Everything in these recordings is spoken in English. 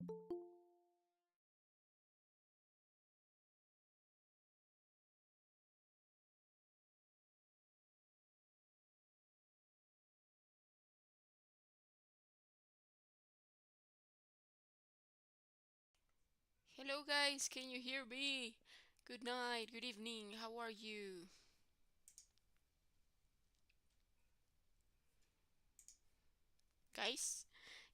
Hello, guys, can you hear me? Good night, good evening, how are you? Guys?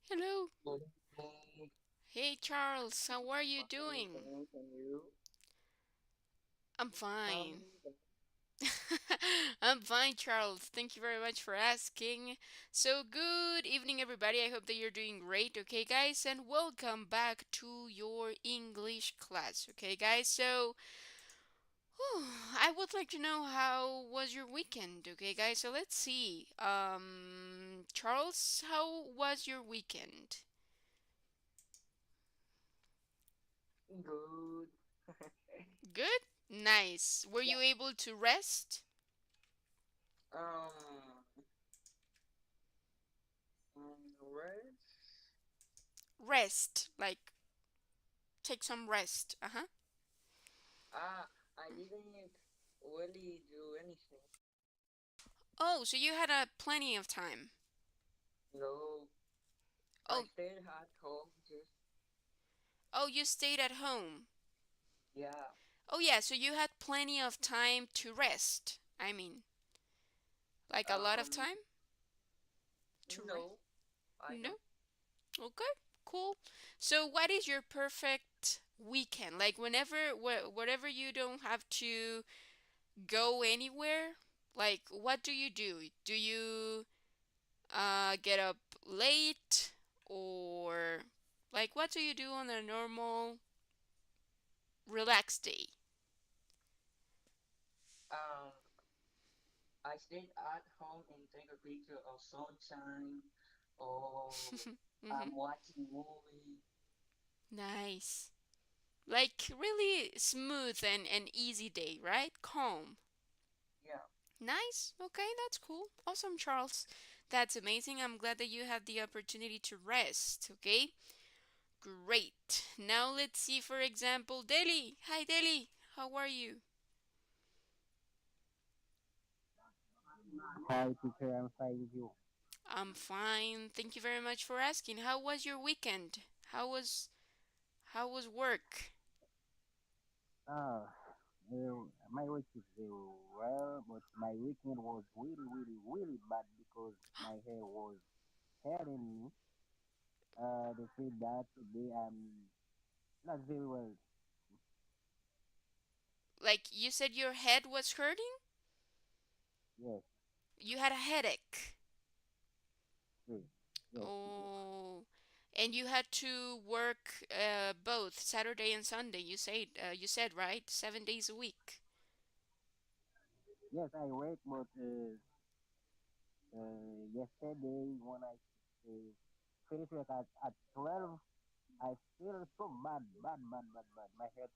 Hello. Good evening. Hey, Charles, how are you Fine, doing? thanks. And you? I'm Tell fine. me that. I'm fine, Charles. Thank you very much for asking. So, good evening, everybody. I hope that you're doing great, okay, guys? And welcome back to your English class, okay, guys? I would like to know how was your weekend, okay, guys? So let's see. Charles, how was your weekend? Good. Good? Nice. Were Yeah. you able to rest? Um, rest. Rest, like take some rest. Uh-huh. I didn't really do anything. Oh, so you had a plenty of time. No, I Oh, stayed at home just, oh, you stayed at home. yeah. Oh yeah, so you had plenty of time to rest. I mean, like a lot of Um, time to rest. no, I No? don't. Okay, cool. So what is your perfect weekend? Like whatever you don't have to go anywhere, like what do you do? Do you get up late or like what do you do on a normal relaxed day? Um, I stayed at home and take a picture of sunshine, or Mm-hmm. I'm watching movie. Nice. Like really smooth and easy day, right? Calm. Yeah. Nice. Okay, that's cool. Awesome, Charles. That's amazing. I'm glad that you had the opportunity to rest, okay? Great. Now let's see, for example, Deli. Hi, Deli. How are you? Hi, teacher. I'm fine with you. I'm fine. Thank you very much for asking. How was your weekend? How was work? Ah, my week is very well, but my weekend was really, really, really bad because my hair was hurting me. They said that today I'm not very well. Like you said your head was hurting? Yes, You had a headache. yes, yes, teacher. Oh. And you had to work both Saturday and Sunday. You said right? 7 days a week. Yes, I work, but yesterday when I finished work at 12, I feel so bad, bad, bad, bad, bad. My head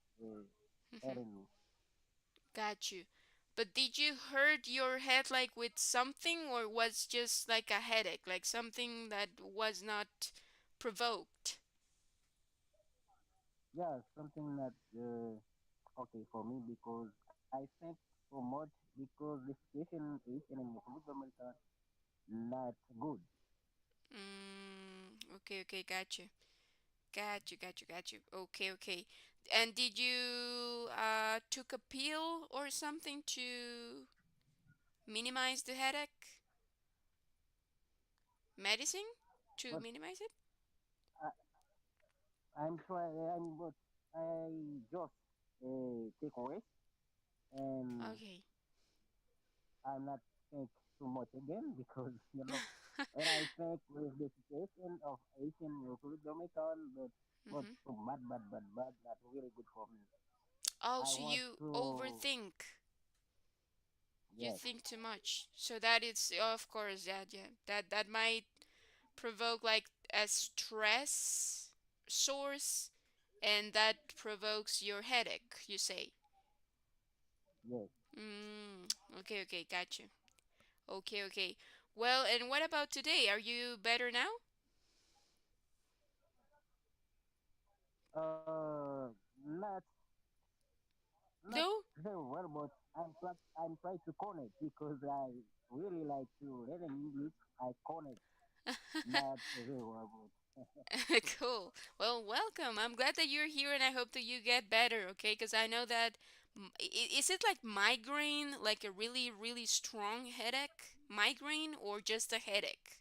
hurting me. Got you. But did you hurt your head like with something or was just like a headache, like something that was not provoked? Yeah, something that okay for me because I think so much because the situation is in Republic of America not good. Okay, okay, got you. Got you, got you, got you. Okay, okay. And did you took a pill or something to minimize the headache? Medicine to But minimize it? I, I'm trying. But I just take rest and Okay. I'm not think too much again because when I think with the situation of Asian Republic of America, but Mm-hmm. so bad, bad, bad, bad, not really good for me. Oh, I so want you to overthink. You yes, think too much. So that is, of course, yeah. That might provoke like a stress source, and that provokes your headache, you say. yes. Okay, okay, got you. Okay, okay. Well, and what about today? Are you better now? not No? very well, but I'm trying to connect because I really like to learn English. I connect, not very well, but Cool. Well, welcome. I'm glad that you're here and I hope that you get better, okay? Because I know that. Is it like migraine, like a really, really strong headache? Migraine or just a headache?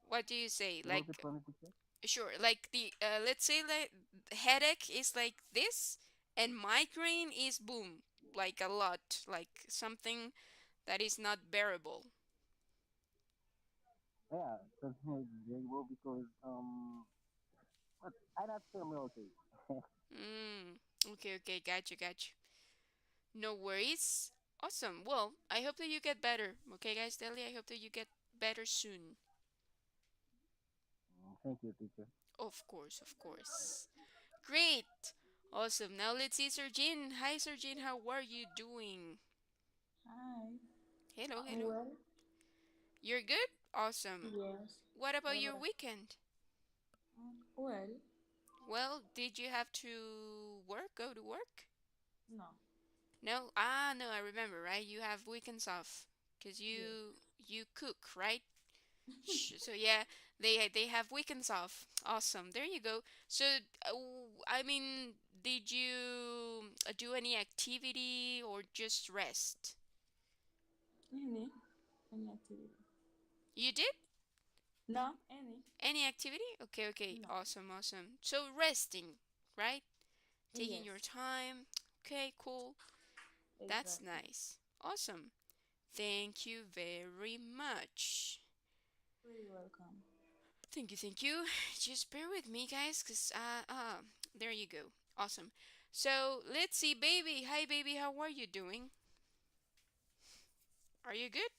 What do you say? you repeat Like, for me, teacher? sure, like let's say like headache is like this and migraine is boom, like a lot, like something that is not bearable. Yeah, something is very well because but I not feel me okay. Mm, okay, okay, got you. No worries. Awesome. Well, I hope that you get better. Okay, guys, Deli, I hope that you get better soon. Thank you, teacher. Of course, of course. Great. Awesome. Now let's see Sergin. Hi, Sergin. How are you doing? Hi, Hello, I'm hello. well. You're good? Awesome. Yes. What about What your about weekend? well? Well, did you have to work, go to work? No. No? Ah, no, I remember, right? You have weekends off because Yes. you cook, right? So yeah, they have weekends off. Awesome. There you go. So I mean, did you do any activity or just rest? Any? Any activity? You did? No. Any? Any activity? Okay, okay. No. Awesome, awesome. So resting, right? Taking your Yes. time. Okay, cool. That's Exactly. nice. Awesome. Thank you very much. Very welcome. Thank you, thank you. Just bear with me, guys, cause there you go. Awesome. So let's see, baby. Hi, baby. How are you doing? Are you good?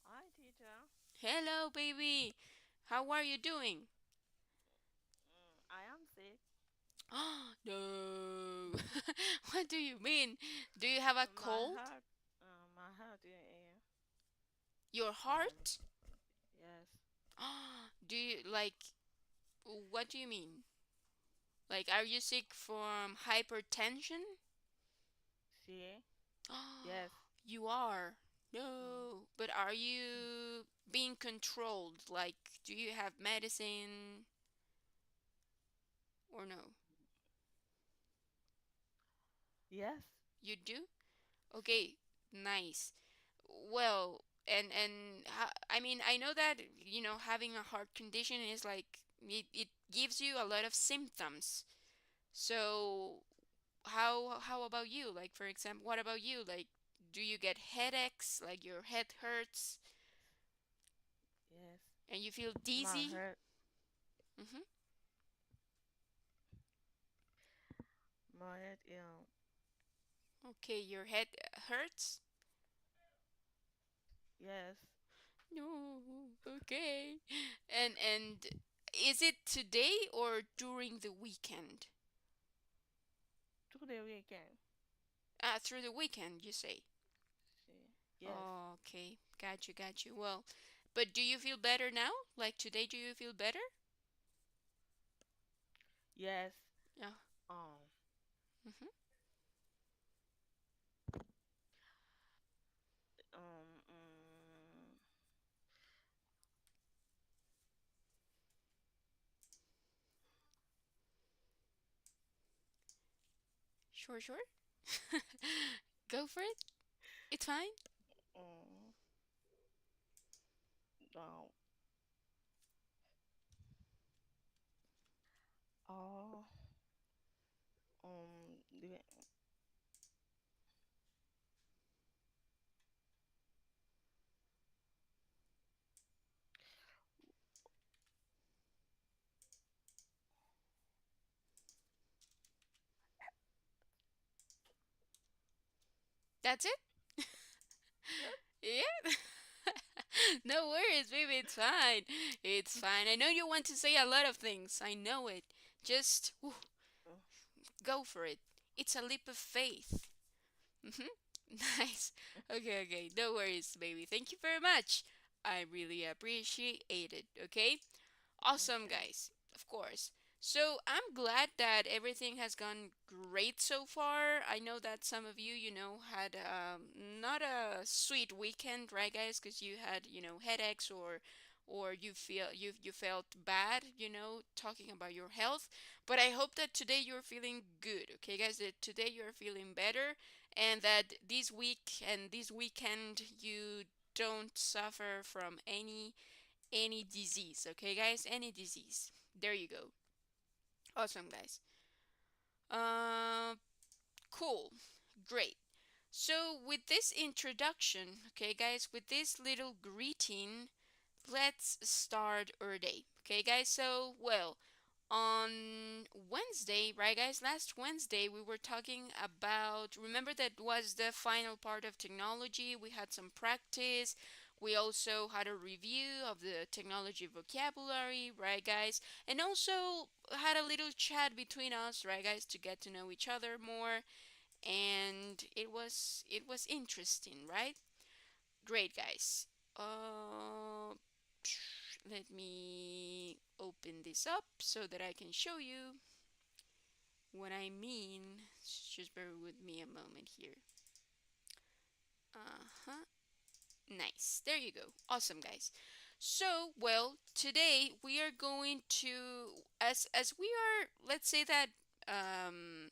Hi, teacher. Hello, baby. How are you doing? I am sick. No. What do you mean? Do you have a My cold? heart, my heart in air. Your Um, heart? yes. Do you like? What do you mean? Like, are you sick from hypertension? See? Yes. You are. Mm. No. But are you being controlled? Like, do you have medicine or no? Yes. You do? Okay, nice. Well, I mean, I know that, having a heart condition is like it gives you a lot of symptoms. So, how about you? Like, for example, what about you? Like, do you get headaches? Like your head hurts Yes. and you feel My dizzy? heart, Mm-hmm. my head, Okay, your head hurts? yes. No. Okay. And is it today or during the weekend? To the weekend. Through the weekend, you say. See? Yes. Oh, okay. Got you. Well, but do you feel better now? Like today, do you feel better? Yes. Yeah. Um, Mm-hmm. um, um, Sure, sure. Go for it. It's fine. um, um, oh, the, That's it? Yeah. No worries, baby. It's fine. It's fine. I know you want to say a lot of things. I know it. Just uh, go for it. It's a leap of faith. Mm-hmm. Nice. Okay, okay. No worries, baby. Thank you very much. I really appreciate it. Okay. Awesome, Okay. guys. Of course. So I'm glad that everything has gone great so far. I know that some of you, had not a sweet weekend, right, guys? Because you had, headaches or you felt bad, talking about your health. But I hope that today you're feeling good, okay, guys? That today you're feeling better, and that this week and this weekend you don't suffer from any disease, okay, guys? Any disease. There you go. Awesome, guys. Uh, cool. Great. So, with this introduction, okay, guys, with this little greeting, let's start our day. Okay, guys? So, well, on Wednesday, right, guys? Last Wednesday, we were talking about. Remember that was the final part of technology. We had some practice. We also had a review of the technology vocabulary, right, guys? And also had a little chat between us, right, guys, to get to know each other more. And it was interesting, right? Great, guys. Uh, Let me open this up so that I can show you what I mean. Just bear with me a moment here. Uh-huh. Nice. There you go. Awesome, guys. So, well, today we are going to as we are, let's say that um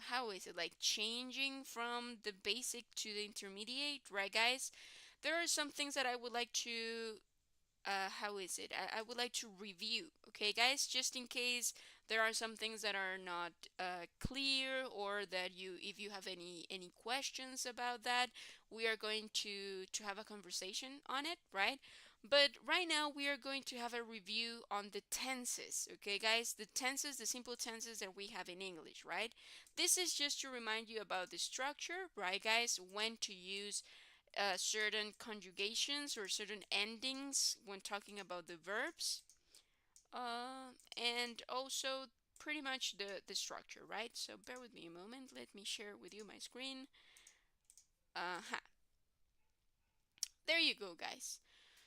how is it like changing from the basic to the intermediate, right, guys? There are some things that I would like to how is it? I would like to review, okay, guys, just in case there are some things that are not clear, or that if you have any questions about that, we are going to have a conversation on it, right? But right now we are going to have a review on the tenses, okay, guys? The tenses, the simple tenses that we have in English, right? This is just to remind you about the structure, right, guys? When to use certain conjugations or certain endings when talking about the verbs, and also pretty much the structure, right? So bear with me a moment. Let me share with you my screen. Uh-huh. There you go, guys.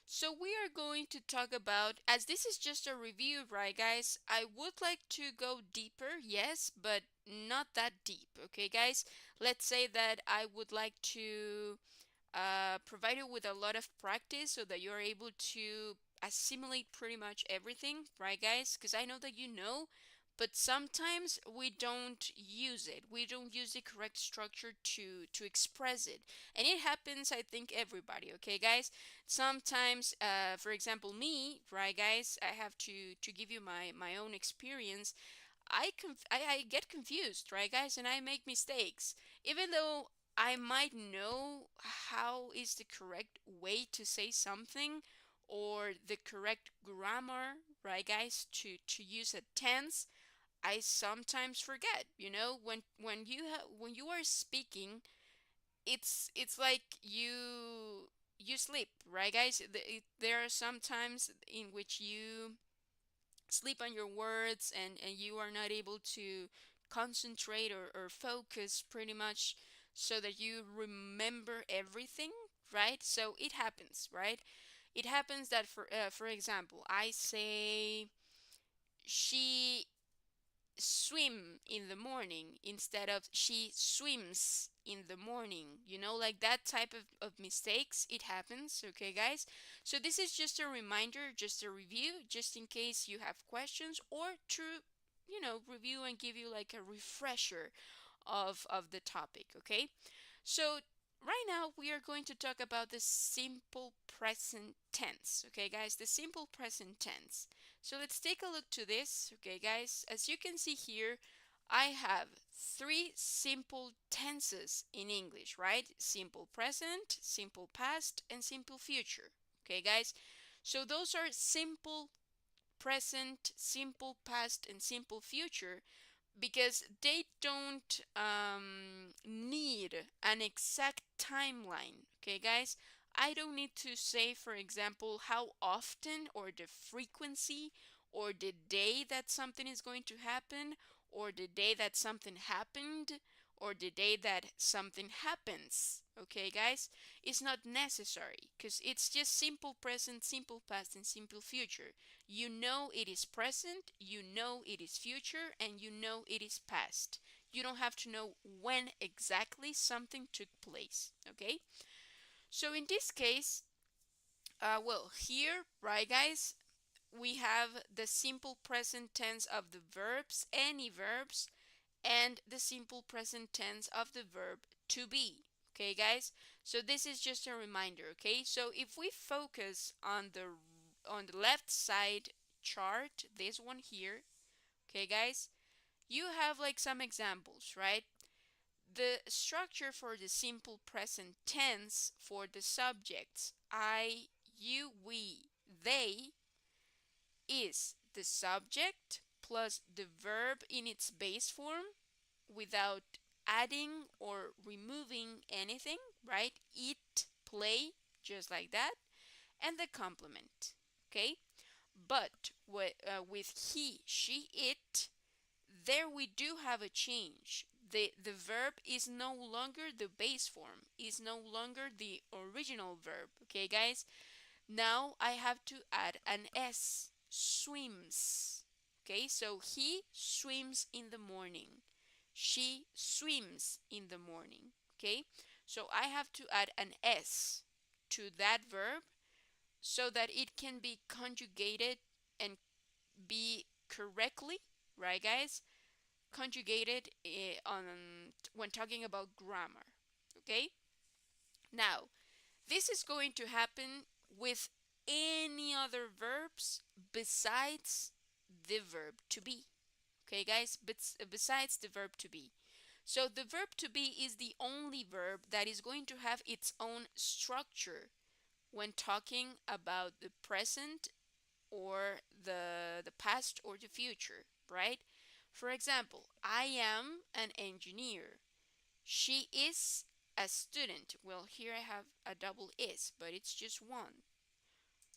So we are going to talk about, as this is just a review, right, guys? I would like to go deeper, yes, but not that deep, okay, guys? Let's say that I would like to provide you with a lot of practice so that you're able to assimilate pretty much everything, right, guys? Because I know that you know, but sometimes we don't use it. We don't use the correct structure to express it, and it happens. I think everybody, okay, guys. Sometimes, for example, me, right, guys. I have to give you my own experience. I get confused, right, guys, and I make mistakes, even though I might know how is the correct way to say something, or the correct grammar, right, guys, to use a tense. I sometimes forget. When you are speaking, it's like you sleep, right, guys? There are some times in which you sleep on your words, and you are not able to concentrate or focus pretty much so that you remember everything, right? So it happens, right? It happens that for example, I say she swim in the morning instead of she swims in the morning, like that type of mistakes. It happens, okay, guys? So this is just a reminder, just a review, just in case you have questions, or to review and give you like a refresher of the topic, okay? So right now we are going to talk about the simple present tense, okay, guys? The simple present tense. So let's take a look to this, okay, guys? As you can see here, I have three simple tenses in English, right? Simple present, simple past, and simple future, okay, guys? So those are simple present, simple past, and simple future, because they don't need an exact timeline. Okay, guys? I don't need to say, for example, how often, or the frequency, or the day that something is going to happen, or the day that something happened, or the day that something happens, okay, guys, is not necessary because it's just simple present, simple past, and simple future. You know it is present, you know it is future, and you know it is past. You don't have to know when exactly something took place, okay? So in this case, well, here, right, guys, we have the simple present tense of the verbs, any verbs, and the simple present tense of the verb to be. Okay, guys? So this is just a reminder, okay? So if we focus on the left side chart, this one here, okay, guys? You have like some examples, right? The structure for the simple present tense for the subjects I, you, we, they is the subject plus the verb in its base form without adding or removing anything, right? Eat, play, just like that, and the complement, okay? But with he, she, it, there we do have a change. The verb is no longer the base form, is no longer the original verb, okay, guys? Now I have to add an S. Swims. Okay, so he swims in the morning. She swims in the morning. Okay, so I have to add an S to that verb so that it can be conjugated and be correctly, right, guys? Conjugated on when talking about grammar. Okay, now this is going to happen with any other verbs besides the verb to be. Okay, guys, but besides the verb to be. So the verb to be is the only verb that is going to have its own structure when talking about the present or the past or the future, right? For example, I am an engineer. She is a student. Well, here I have a double is, but it's just one.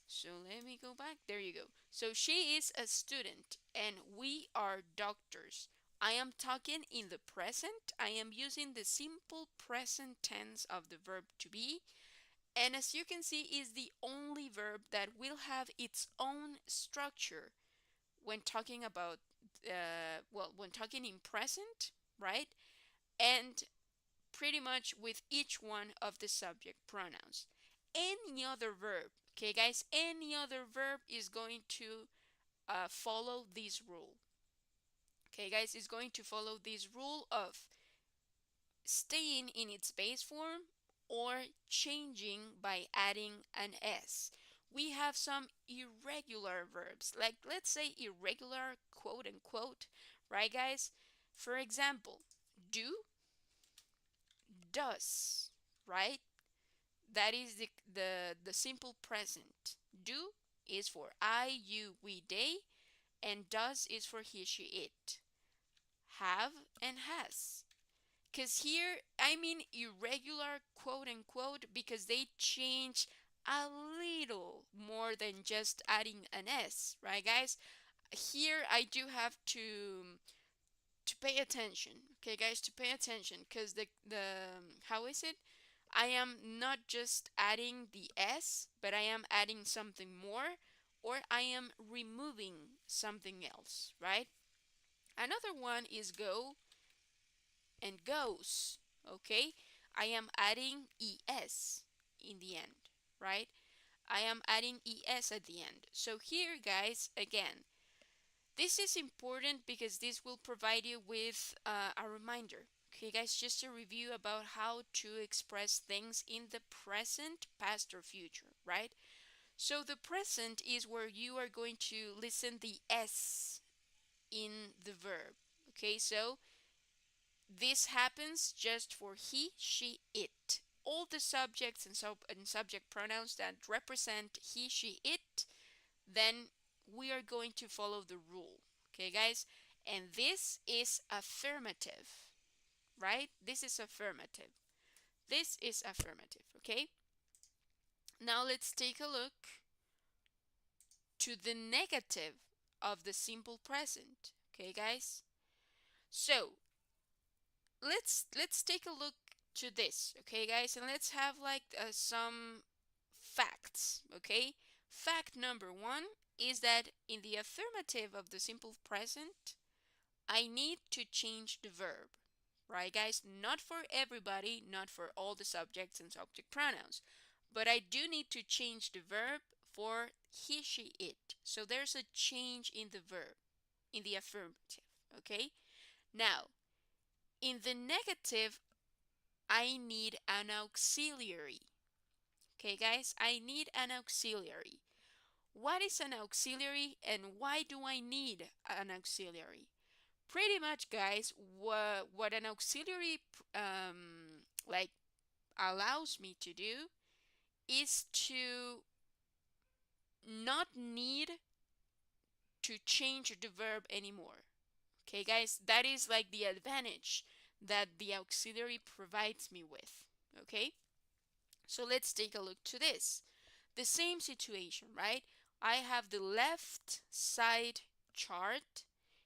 So let me go back. There you go. So she is a student and we are doctors. I am talking in the present. I am using the simple present tense of the verb to be. And as you can see, is the only verb that will have its own structure when talking about, well, when talking in present, right? And pretty much with each one of the subject pronouns. Any other verb, okay, guys, any other verb is going to follow this rule. Okay, guys, is going to follow this rule of staying in its base form or changing by adding an s. We have some irregular verbs, like let's say irregular, quote unquote, right, guys? For example, do, does, right? That is the simple present. Do is for I, you, we, they, and does is for he, she, it. Have and has. Because here, I mean irregular, quote unquote, because they change a little more than just adding an S, right, guys? Here, I do have to pay attention, okay, guys, to pay attention, because the how is it? I am not just adding the s, but I am adding something more, or I am removing something else, right? Another one is go and goes, okay? I am adding es in the end, right? I am adding es at the end. So here, guys, again, this is important because this will provide you with a reminder. Okay, guys, just a review about how to express things in the present, past, or future, right? So the present is where you are going to listen the S in the verb. Okay, so this happens just for he, she, it. All the subjects and subject pronouns that represent he, she, it, then we are going to follow the rule. Okay, guys? And this is affirmative, right? This is affirmative. This is affirmative, okay? Now let's take a look to the negative of the simple present. Okay, guys? So let's take a look to this, okay, guys, and let's have like some facts, okay? Fact number one is that in the affirmative of the simple present, I need to change the verb, right, guys? Not for everybody, not for all the subjects and subject pronouns, but I do need to change the verb for he, she, it. So there's a change in the verb in the affirmative, okay? Now, in the negative, I need an auxiliary. Okay, guys, I need an auxiliary. What is an auxiliary and why do I need an auxiliary? Pretty much, guys, what an auxiliary like allows me to do is to not need to change the verb anymore. Okay, guys, that is like the advantage that the auxiliary provides me with. Okay, so let's take a look to this. The same situation, right? I have the left side chart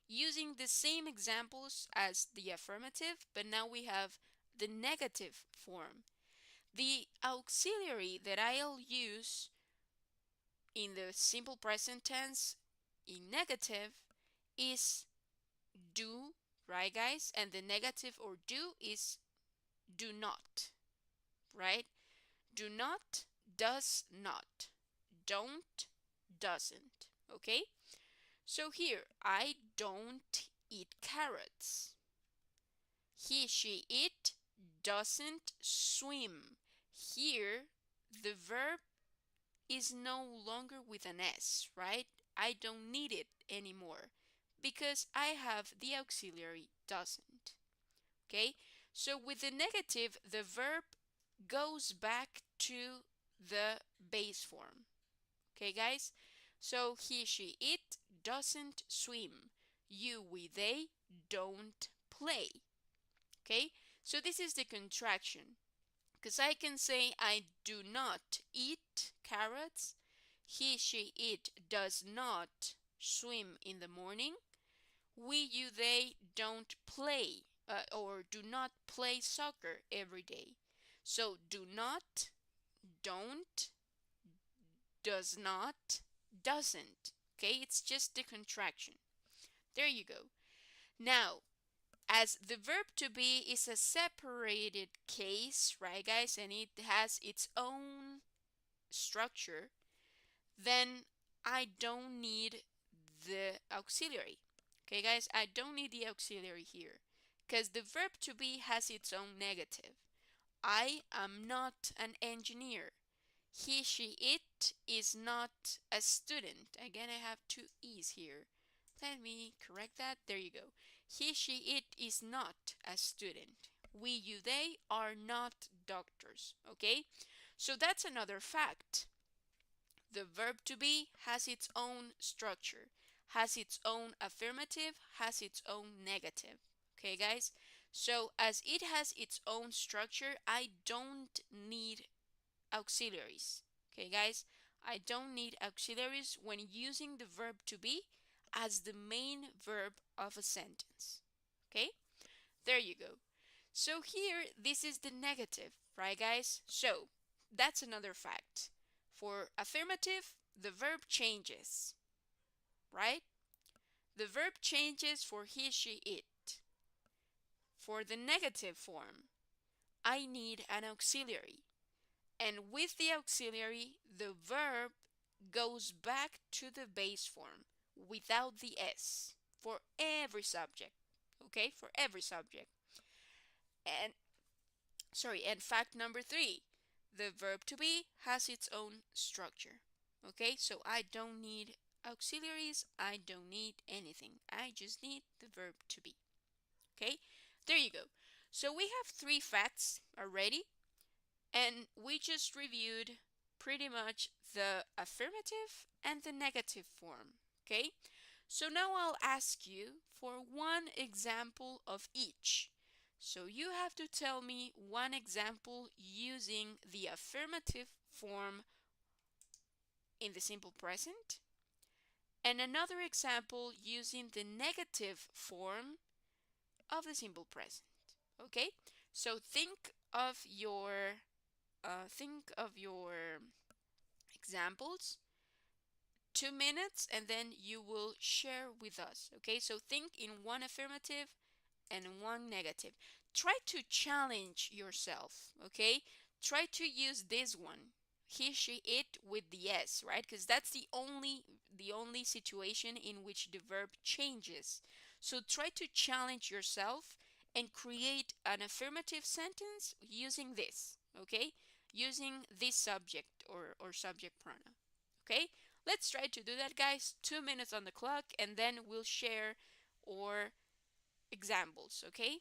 using the same examples as the affirmative, but now we have the negative form. The auxiliary that I'll use in the simple present tense in negative is do, right, guys? And the negative or do is do not, right? Do not, does not. Don't, doesn't. Okay? So here, I don't eat carrots. He, she, it doesn't swim. Here, the verb is no longer with an S, right? I don't need it anymore because I have the auxiliary doesn't. Okay? So with the negative, the verb goes back to the base form. Okay, guys? So he, she, it doesn't swim. You, we, they don't play. Okay? So this is the contraction. Because I can say I do not eat carrots. He, she, it does not swim in the morning. We, you, they don't play or do not play soccer every day. So do not, don't, does not, doesn't. Okay, it's just the contraction. There you go. Now, as the verb to be is a separated case, right, guys, and it has its own structure, then I don't need the auxiliary. Okay, guys, I don't need the auxiliary here because the verb to be has its own negative. I am not an engineer. He, she, it is not a student. Again, I have two E's here. Let me correct that. There you go. He, she, it is not a student. We, you, they are not doctors. Okay? So that's another fact. The verb to be has its own structure, has its own affirmative, has its own negative. Okay, guys? So as it has its own structure, I don't need auxiliaries. Okay, guys? I don't need auxiliaries when using the verb to be as the main verb of a sentence. Okay? There you go. So here, this is the negative, right, guys? So that's another fact. For affirmative, the verb changes, right? The verb changes for he, she, it. For the negative form, I need an auxiliary. And with the auxiliary, the verb goes back to the base form without the S for every subject. Okay, for every subject. And and fact number three, the verb to be has its own structure. Okay, so I don't need auxiliaries, I don't need anything. I just need the verb to be. Okay, there you go. So we have three facts already. And we just reviewed pretty much the affirmative and the negative form. Okay? So now I'll ask you for one example of each. So you have to tell me one example using the affirmative form in the simple present and another example using the negative form of the simple present. Okay? So think of your examples, 2 minutes, and then you will share with us. Okay? So think in one affirmative and one negative. Try to challenge yourself, okay? Try to use this one. He, she, it with the s, right? Because that's the only situation in which the verb changes. So try to challenge yourself and create an affirmative sentence using this, okay? Using this subject or subject pronoun. Okay? Let's try to do that, guys. 2 minutes on the clock, and then we'll share our examples, okay?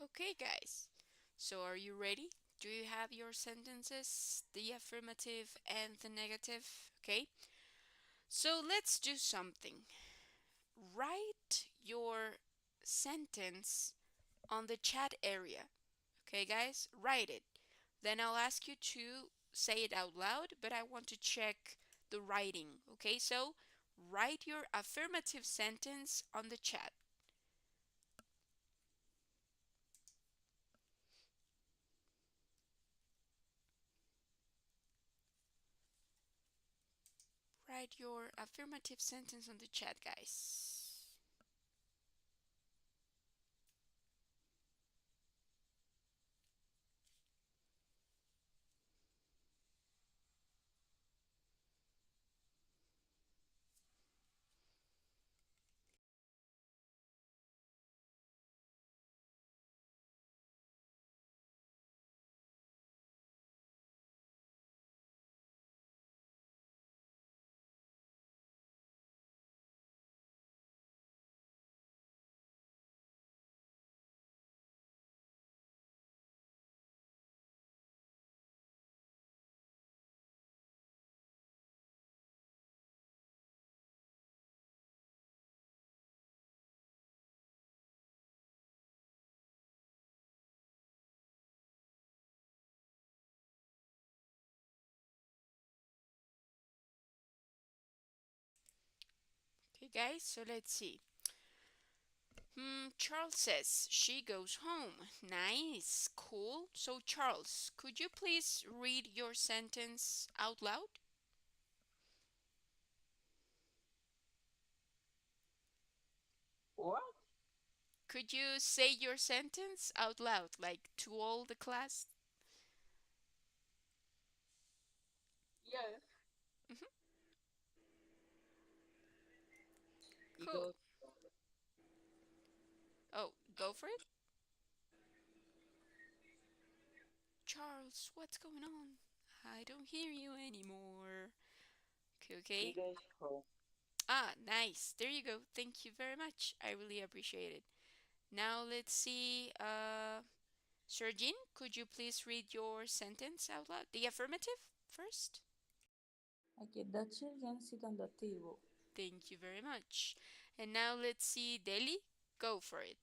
Okay, guys. So are you ready? Do you have your sentences, the affirmative and the negative? Okay. So let's do something. Write your sentence on the chat area. Okay, guys? Write it. Then I'll ask you to say it out loud, but I want to check the writing. Okay, so write your affirmative sentence on the chat. Write your affirmative sentence on the chat, guys. guys. So let's see. Charles says she goes home. Nice, cool. So, Charles, could you please read your sentence out loud? What? Could you say your sentence out loud, like to all the class? Yes. Hmm. He Cool. goes. Oh, go for it. Charles, what's going on? I don't hear you anymore. Okay, He okay. goes home. Ah, nice. There you go. Thank you very much. I really appreciate it. Now let's see. Sergin, could you please read your sentence out loud? The affirmative first. Okay, the children sit on the table. Thank you very much. And now let's see, Delhi. Go for it.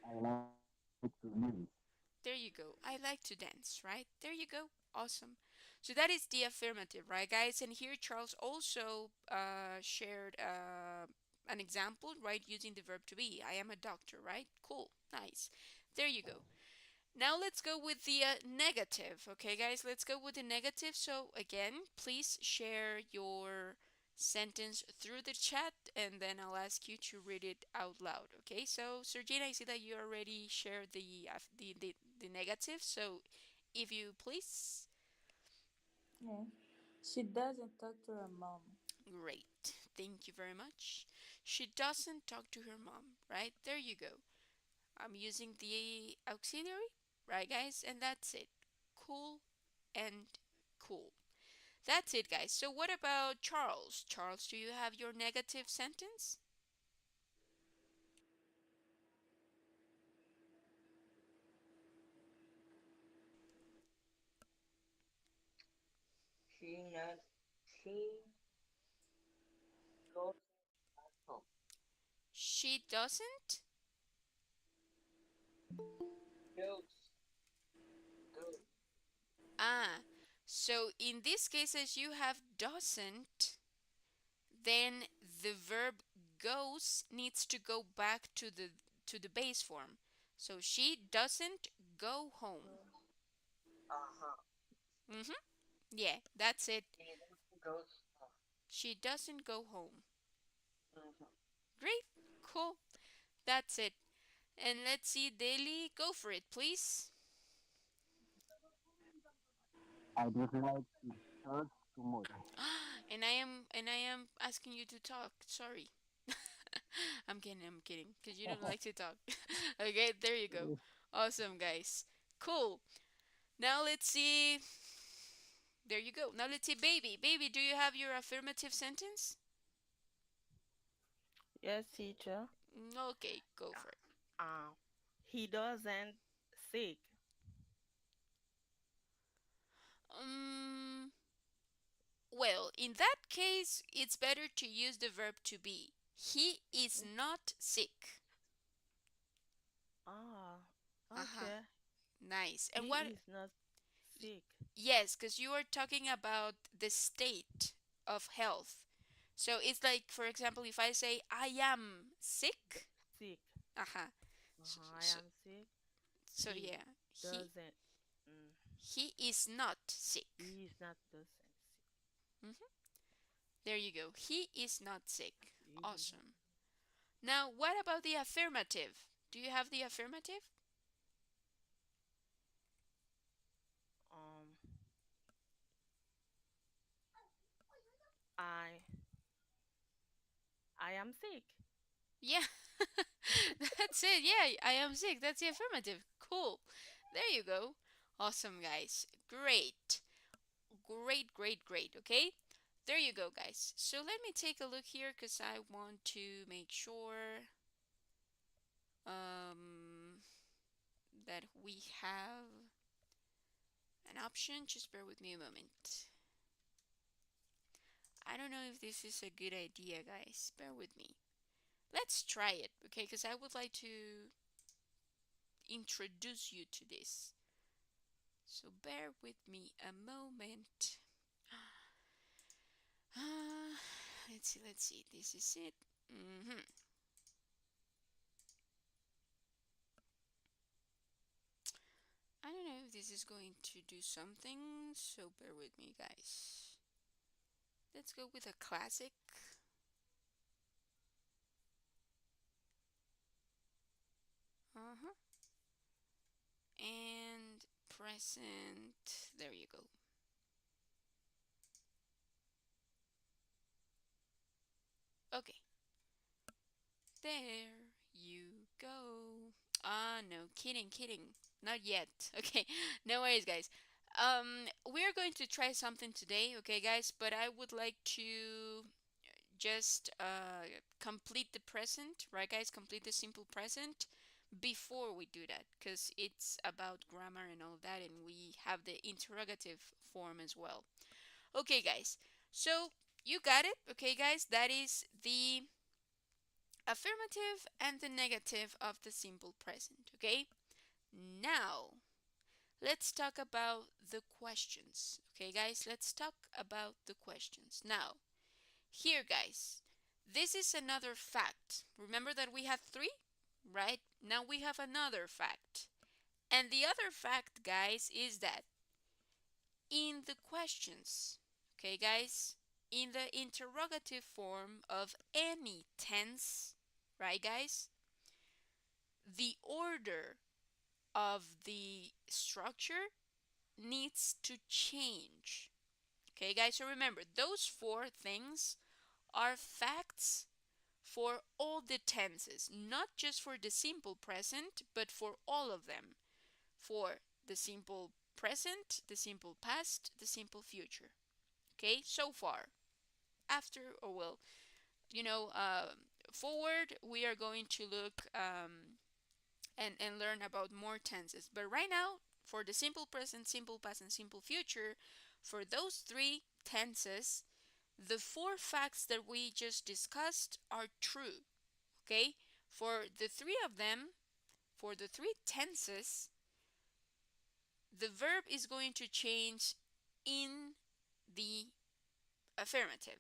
I like to dance. There you go. I like to dance, right? There you go. Awesome. So that is the affirmative, right, guys? And here Charles also shared an example, right, using the verb to be. I am a doctor, right? Cool. Nice. There you go. Now let's go with the negative. Okay, guys, let's go with the negative. So, again, please share your sentence through the chat and then I'll ask you to read it out loud. Okay, so Sergina, I see that you already shared the negative. So, if you please, Yeah. She doesn't talk to her mom. great. Thank you very much. She doesn't talk to her mom, right? There you go. I'm using the auxiliary, right, guys? And that's it. Cool and cool. That's it, guys. So, what about Charles? Charles, do you have your negative sentence? She not. She goes at home. She doesn't? Goes. Goes. Ah, so in these cases, you have doesn't, then the verb goes needs to go back to the base form. So she doesn't go home. Uh-huh. Mhm. Yeah, that's it. He doesn't goes home. She doesn't go home. Mm-hmm. Great. Cool. That's it. And let's see, Daily, go for it, please. I don't like to talk too much. And I am asking you to talk. Sorry. I'm kidding, because you don't like to talk. Okay, there you go. Awesome, guys. Cool. Now let's see. There you go. Now let's see, baby. Baby, do you have your affirmative sentence? Yes, teacher. Okay, go for it. Uh, he doesn't sick. Um, well, in that case, it's better to use the verb to be. He is not sick. Ah, Uh-huh. okay. Nice. And He what is not sick. Yes, because you are talking about the state of health. So it's like, for example, if I say I am sick, Sick. uh-huh. So, I so, am sick. so He yeah, doesn't. Mm, he is not sick. he is not doesn't sick. Hmm. There you go. He is not sick. He is Awesome. Now, what about the affirmative? Do you have the affirmative? um. I I am sick. Yeah, that's it. Yeah, I am sick. That's the affirmative. Cool. There you go. Awesome, guys. Great. Great, great, great. Okay, there you go, guys. So let me take a look here because I want to make sure um, that we have an option. Just bear with me a moment. I don't know if this is a good idea, guys. Bear with me. Let's try it, okay? Because I would like to introduce you to this. So bear with me a moment. Uh, let's see, let's see. This is it. hmm I don't know if this is going to do something, so bear with me, guys. Let's go with a classic. Uh-huh. And present. There you go. Okay. There you go. Ah, no, kidding, kidding. Not yet. Okay, no worries, guys. We're going to try something today, okay, guys? But I would like to just complete the present, right, guys? Complete the simple present before we do that, because it's about grammar and all that, and we have the interrogative form as well. Okay, guys. So you got it, okay, guys? That is the affirmative and the negative of the simple present, okay? Now, let's talk about the questions, okay, guys? Let's talk about the questions. Now, here, guys, this is another fact. Remember that we had three, right? Now we have another fact. And the other fact, guys, is that in the questions, okay, guys, in the interrogative form of any tense, right, guys, the order of the structure needs to change. Okay, guys, so remember, those four things are facts for all the tenses, not just for the simple present, but for all of them. For the simple present, the simple past, the simple future. Okay, so far. After, or well, you know, forward, we are going to look and learn about more tenses. But right now, for the simple present, simple past, and simple future, for those three tenses, the four facts that we just discussed are true. Okay? For the three of them, for the three tenses, the verb is going to change in the affirmative.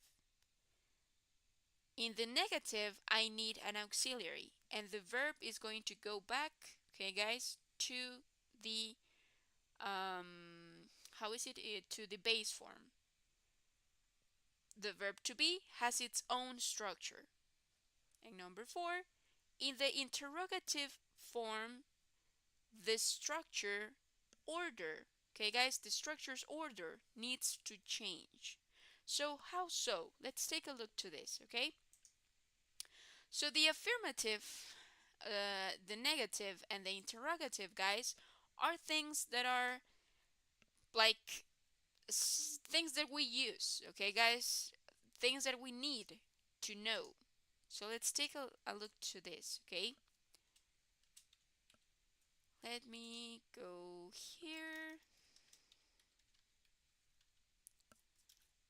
In the negative, I need an auxiliary, and the verb is going to go back, okay, guys, to the how is it, to the base form. The verb to be has its own structure. And number four, in the interrogative form, the structure order, okay, guys, the structure's order needs to change. So how so? Let's take a look to this, okay? So the affirmative, the negative, and the interrogative, guys, are things that are like things that we use, okay, guys? Things that we need to know. So let's take a look to this, okay? Let me go here.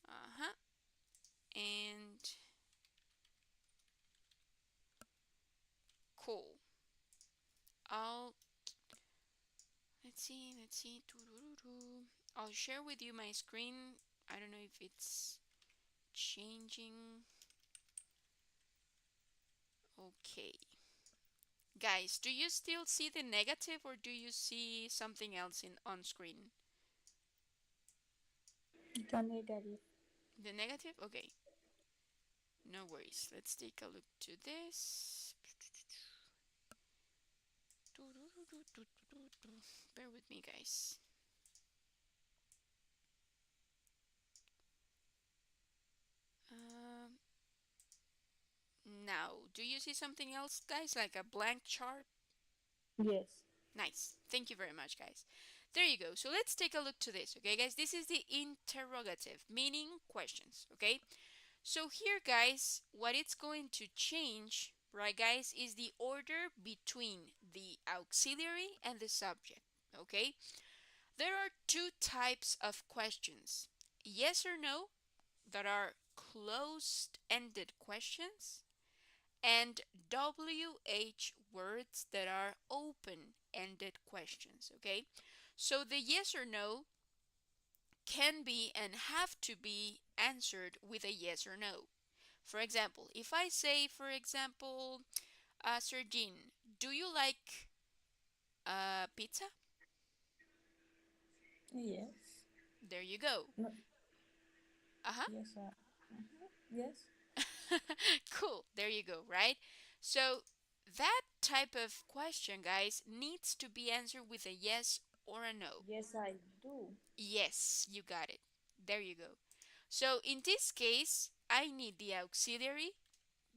Uh-huh. And cool. I'll let's see. I'll share with you my screen. I don't know if it's changing. Okay. Guys, do you still see the negative or do you see something else in on screen? The negative. The negative? Okay. No worries. Let's take a look to this. Bear with me, guys. Um, Now, do you see something else, guys? Like a blank chart? Yes. Nice. Thank you very much, guys. There you go. So let's take a look to this, okay, guys? This is the interrogative, meaning questions, okay? So here, guys, what it's going to change, right, guys, is the order between the auxiliary and the subject, okay? There are two types of questions: yes or no, that are closed ended questions, and WH words that are open ended questions, okay? So the yes or no can be and have to be answered with a yes or no. For example, if I say, for example, Sir Jean, do you like pizza? Yes. There you go. No. Uh Yes. Yes. huh. Cool. There you go, right? So that type of question, guys, needs to be answered with a yes or a no. Yes, I do. Yes, you got it. There you go. So in this case, I need the auxiliary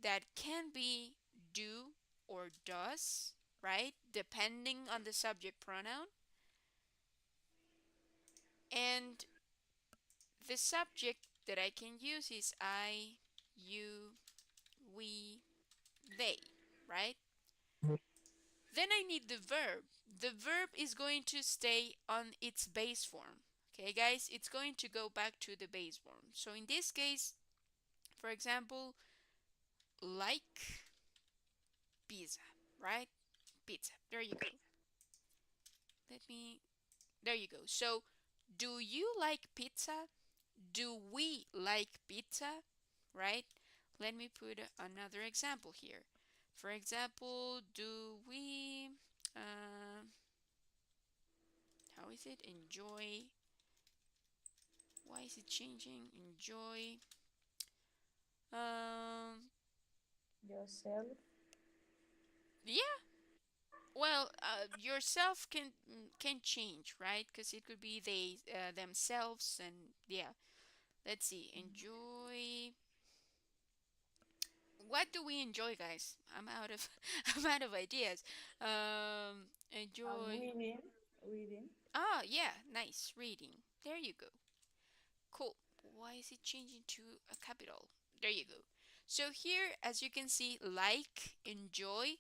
that can be do or does, right? Depending on the subject pronoun. And the subject that I can use is I, you, we, they, right? Then I need the verb. The verb is going to stay on its base form. Okay, guys, it's going to go back to the base form. So in this case, for example, like pizza, right? Pizza. There you go. Let me. There you go. So, do you like pizza? Do we like pizza? Right? Let me put another example here. For example, do we. Uh, how is it? Enjoy. Why is it changing? Enjoy. Um. Yourself. Yeah. Well, yourself can change, right? Because it could be they themselves, and yeah. Let's see. Enjoy. What do we enjoy, guys? I'm out of I'm out of ideas. Enjoy. Reading. Reading. Ah, yeah, nice reading. There you go. Cool. Why is it changing to a capital? There you go. So here, as you can see, like, enjoy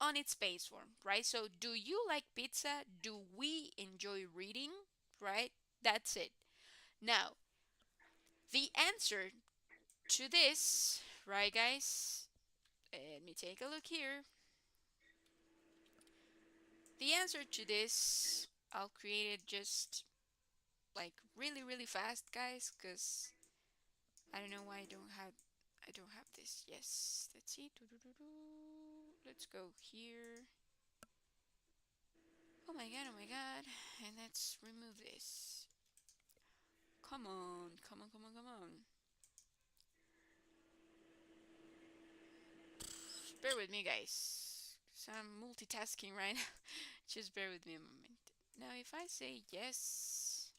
on its base form, right? So do you like pizza? Do we enjoy reading? Right? That's it. Now, the answer to this, right, guys? Let me take a look here. The answer to this, I'll create it just like really really fast, guys, because I don't know why I don't have this. Yes, let's see. Let's go here. Oh my god, oh my god. And let's remove this. Come on, come on, come on, come on. Just bear with me, guys. So I'm multitasking right now. Just bear with me a moment. Now, if I say yes,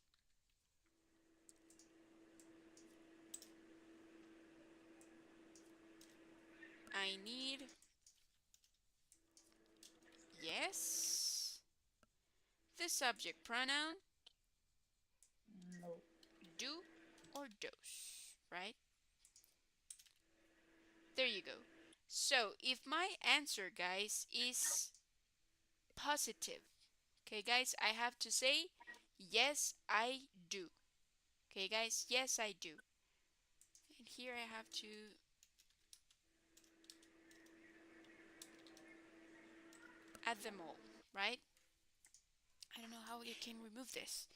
I need yes, the subject pronoun, No. do or does, right? There you go. So if my answer, guys, is positive, okay, guys, I have to say, yes, I do. Okay, guys, yes, I do. And here I have to add them all, right? I don't know how you can remove this.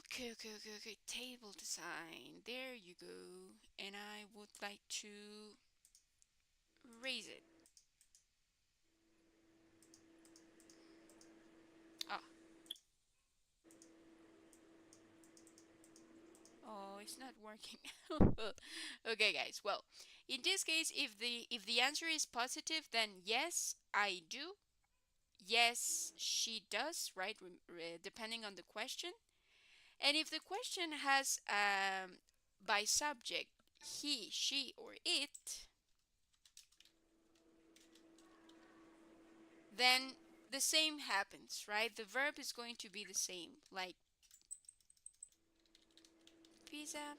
Okay, okay, okay, okay. Table design. There you go. And I would like to raise it. Ah, oh, it's not working. Okay, guys. Well, in this case, if the answer is positive, then yes, I do. Yes, she does, right? Depending on the question. And if the question has by subject he, she, or it, then the same happens, right? The verb is going to be the same, like pizza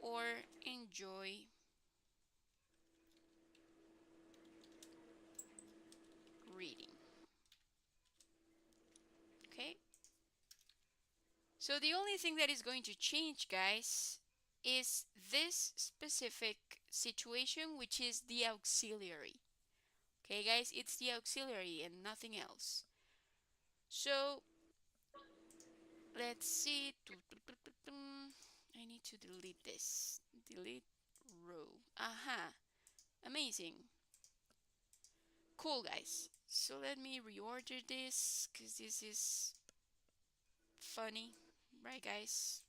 or enjoy reading. Okay? So the only thing that is going to change, guys, is this specific situation, which is the auxiliary. Okay, guys, it's the auxiliary and nothing else. So Let's see. I need to delete this. Delete row. Aha. Amazing. Cool, guys. So let me reorder this because this is funny. Right, guys?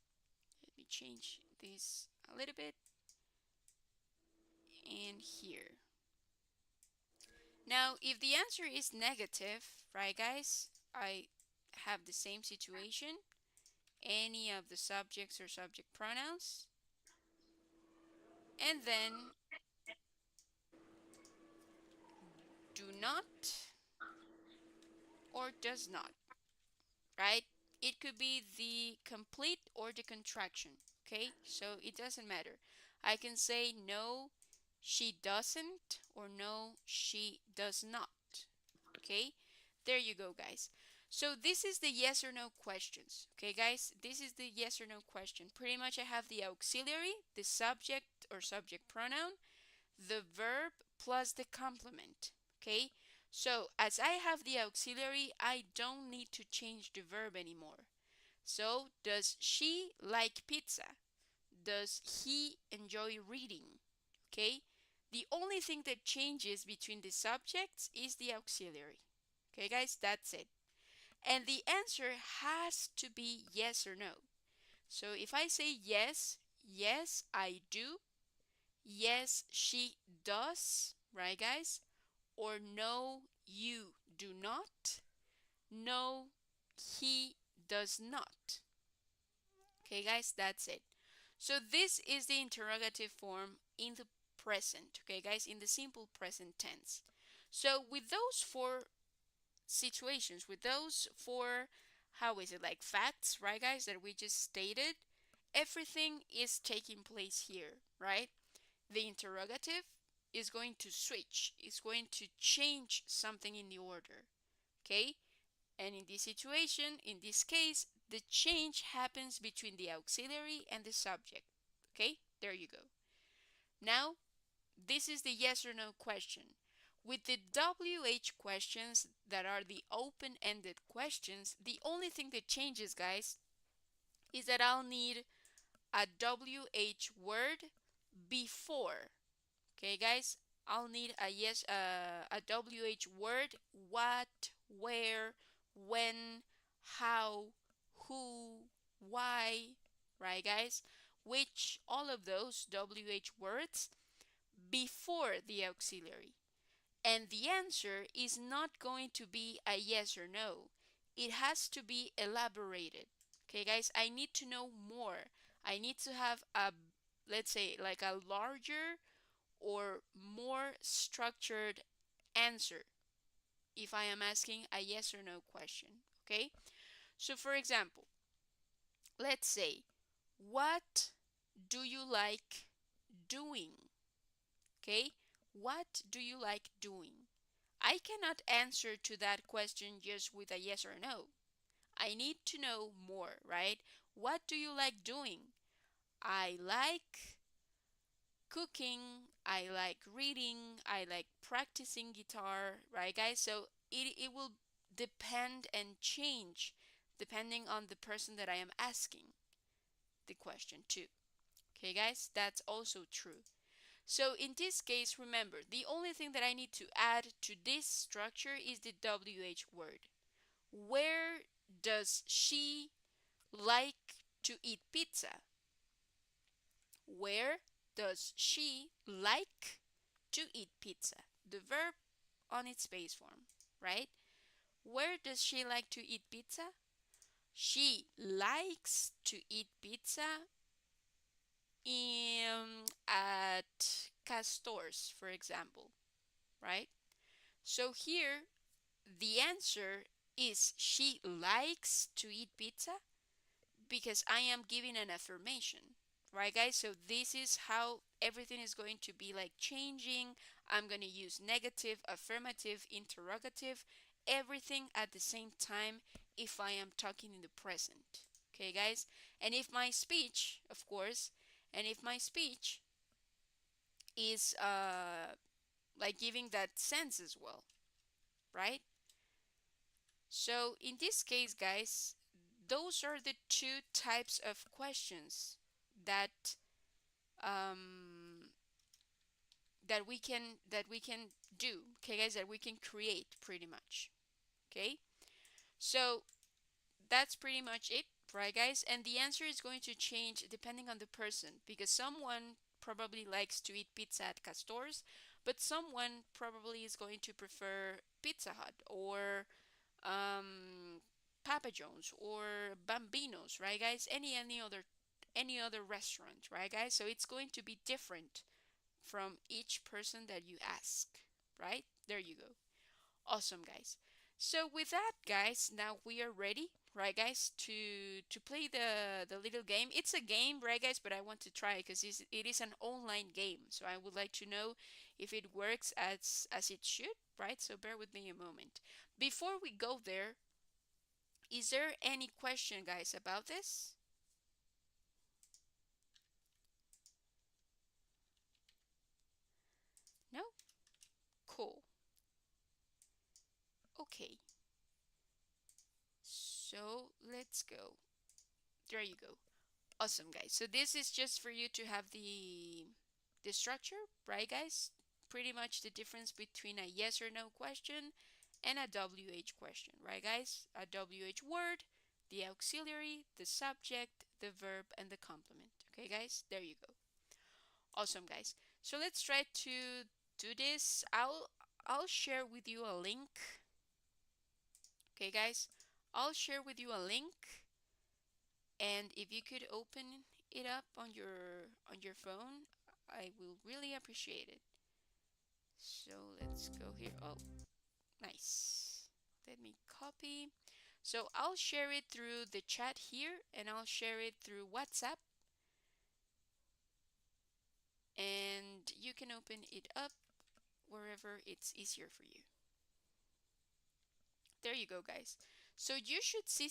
Let me change this a little bit. And here. Now, if the answer is negative, right, guys? I have the same situation. Any of the subjects or subject pronouns. And then do not or does not, right? It could be the complete or the contraction, okay? So it doesn't matter. I can say no, she doesn't, or no, she does not, okay? There you go, guys. So this is the yes or no questions, okay, guys? This is the yes or no question. Pretty much I have the auxiliary, the subject or subject pronoun, the verb plus the complement. Okay, so as I have the auxiliary, I don't need to change the verb anymore. So, does she like pizza? Does he enjoy reading? Okay, the only thing that changes between the subjects is the auxiliary. Okay, guys, that's it. And the answer has to be yes or no. So if I say yes, yes, I do, yes, she does, right, guys? Or no, you do not. No, he does not. Okay, guys, that's it. So this is the interrogative form in the present, okay, guys, in the simple present tense. So with those four situations, with those four, how is it, like facts, right, guys, that we just stated, everything is taking place here, right? The interrogative is going to switch, is going to change something in the order, okay? And in this situation, in this case, the change happens between the auxiliary and the subject, okay? There you go. Now, this is the yes or no question. With the WH questions that are the open ended questions, the only thing that changes, guys, is that I'll need a WH word before. Okay, guys, I'll need a a WH word. What, where, when, how, who, why, right, guys? Which, all of those WH words before the auxiliary. And the answer is not going to be a yes or no. It has to be elaborated. Okay, guys, I need to know more. I need to have a, let's say, like a larger or more structured answer if I am asking a yes or no question. Okay, so for example, let's say, what do you like doing? Okay, what do you like doing? I cannot answer to that question just with a yes or no. I need to know more, right? What do you like doing? I like cooking, I like reading, I like practicing guitar, right, guys? So it will depend and change depending on the person that I am asking the question to. Okay, guys, that's also true. So in this case, remember, the only thing that I need to add to this structure is the WH word. Where does she like to eat pizza? Where does she like to eat pizza? The verb on its base form, right? Where does she like to eat pizza? She likes to eat pizza in at Castor's, for example, right? So here the answer is she likes to eat pizza because I am giving an affirmation. Right, guys? So this is how everything is going to be like changing. I'm going to use negative, affirmative, interrogative, everything at the same time if I am talking in the present. Okay, guys? And if my speech, of course, and if my speech is like giving that sense as well, right? So in this case, guys, those are the two types of questions that um, that we can do. Okay, guys, that we can create pretty much. Okay, so that's pretty much it, right, guys? And the answer is going to change depending on the person because someone probably likes to eat pizza at Castor's, but someone probably is going to prefer Pizza Hut or um, Papa John's or Bambino's, right, guys? Any other restaurant, right, guys? So it's going to be different from each person that you ask, right? There you go. Awesome, guys. So with that, guys, now we are ready, right, guys, to play the little game. It's a game, right, guys, but I want to try it because it is an online game. So I would like to know if it works as it should, right? So bear with me a moment. Before we go there, is there any question, guys, about this? No? Cool. Okay. So let's go. There you go. Awesome, guys. So this is just for you to have the structure, right, guys? Pretty much the difference between a yes or no question and a WH question, right, guys? A WH word, the auxiliary, the subject, the verb, and the complement. Okay, guys? There you go. Awesome, guys. So let's try to do this. I'll share with you a link. Okay, guys? I'll share with you a link, and if you could open it up on your phone, I will really appreciate it. So let's go here. Oh, nice. Let me copy. So I'll share it through the chat here and I'll share it through WhatsApp and you can open it up wherever it's easier for you. There you go, guys. So you should see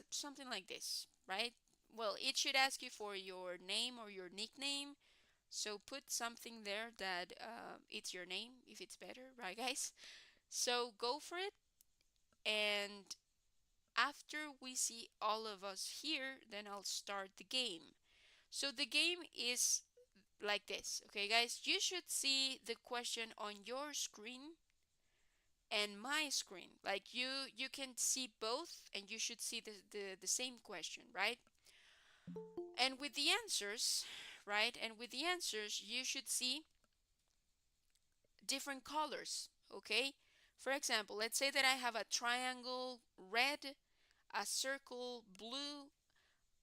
something like this, right? Well, it should ask you for your name or your nickname. So put something there that it's your name if it's better, right, guys? So go for it. And after we see all of us here, then I'll start the game. So the game is like this, okay, guys? You should see the question on your screen and my screen. Like you can see both and you should see the same question, right? And with the answers, right? And with the answers, you should see different colors, okay? For example, let's say that I have a triangle red, a circle blue,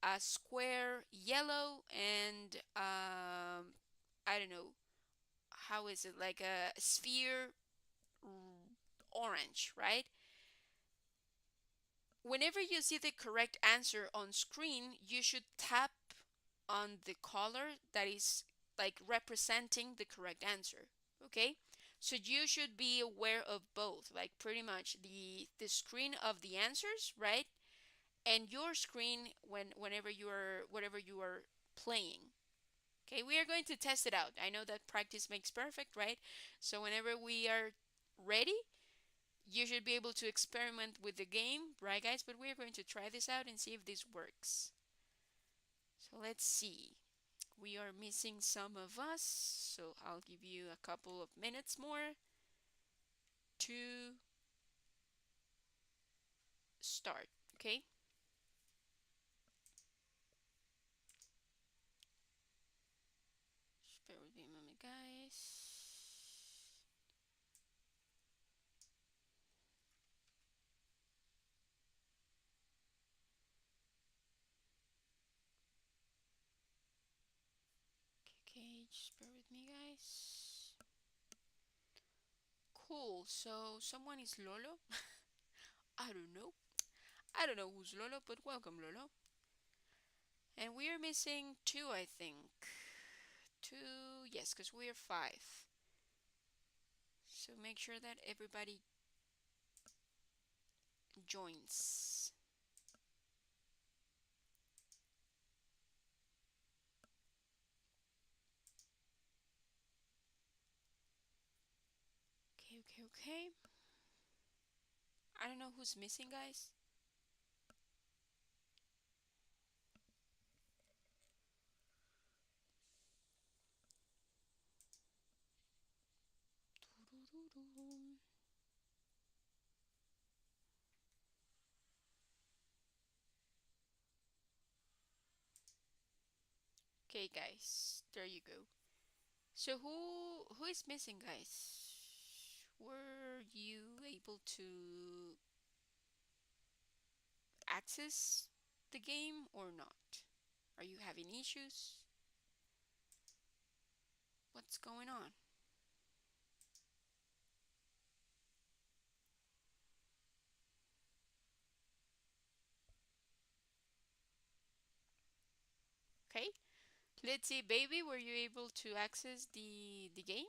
a square yellow, and I don't know, how is it, like a sphere orange, right? Whenever you see the correct answer on screen, you should tap on the color that is like representing the correct answer. Okay? So you should be aware of both, like pretty much the screen of the answers, right? And your screen whenever you are whatever you are playing. Okay, we are going to test it out. I know that practice makes perfect, right? So whenever we are ready, you should be able to experiment with the game, right, guys? But we are going to try this out and see if this works. So let's see. We are missing some of us, so I'll give you a couple of minutes more to start, okay? Just bear with me a moment, guys. Okay, just bear with me, guys. Cool, so someone is Lolo? I don't know. I don't know who's Lolo, but welcome, Lolo. And we are missing two, I think. Two, yes, because we are five. So make sure that everybody joins. Okay, okay, okay. I don't know who's missing, guys. Okay, guys, there you go. So who is missing, guys? Were you able to access the game or not? Are you having issues? What's going on? Okay, let's see, baby, were you able to access the game?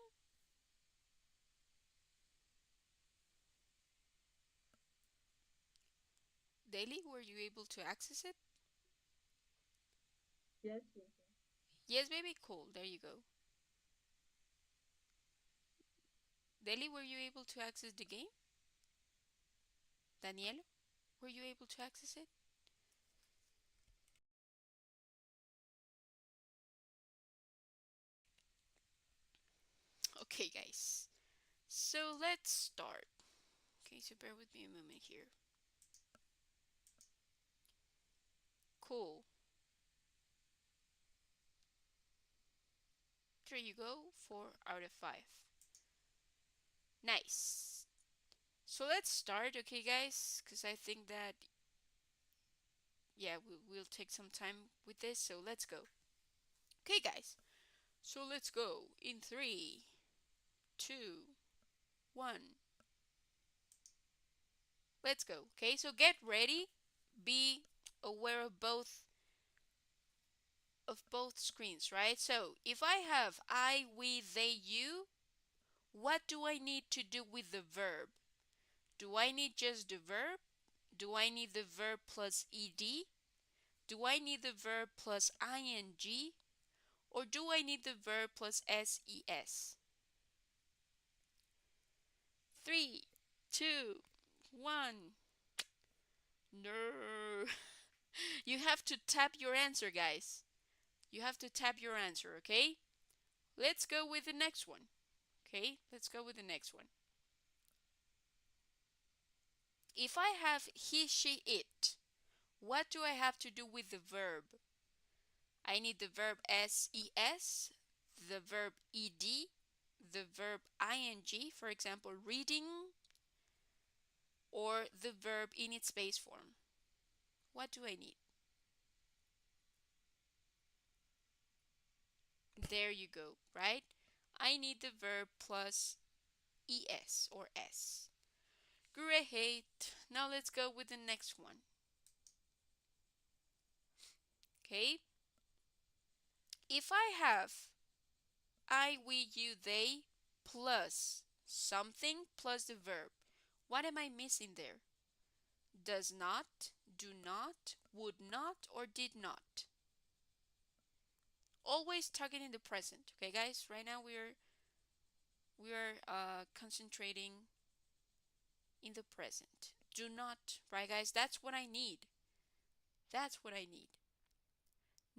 Daily, were you able to access it? Yes, yes, yes. Yes, baby, cool. There you go. Daily, were you able to access the game? Daniel, were you able to access it? Okay, guys. So let's start. Okay, so bear with me a moment here. Cool. There you go. 4 out of 5. Nice. So let's start, okay, guys? Because I think that, yeah, we'll take some time with this. So let's go. Okay, guys. So let's go in 3, 2, 1. Let's go. Okay, so get ready. Be aware of both screens, right? So if I have I, we, they, you, what do I need to do with the verb? Do I need just the verb? Do I need the verb plus ed? Do I need the verb plus ing? Or do I need the verb plus ses? 3, 2, 1. No. You have to tap your answer, guys. You have to tap your answer, okay? Let's go with the next one. Okay, let's go with the next one. If I have he, she, it, what do I have to do with the verb? I need the verb ses, the verb ed, the verb ing, for example, reading, or the verb in its base form. What do I need? There you go, right? I need the verb plus es or s. Great. Now let's go with the next one. Okay? If I have I, we, you, they plus something plus the verb, what am I missing there? Does not, do not, would not, or did not. Always talking in the present. Okay, guys. Right now we are concentrating in the present. Do not. Right, guys. That's what I need. That's what I need.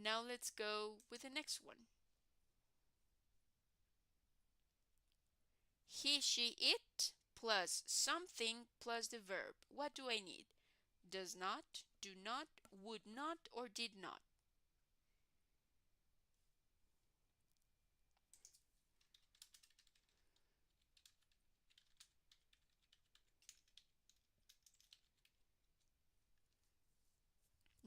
Now let's go with the next one. He, she, it plus something plus the verb. What do I need? Does not, do not, would not, or did not.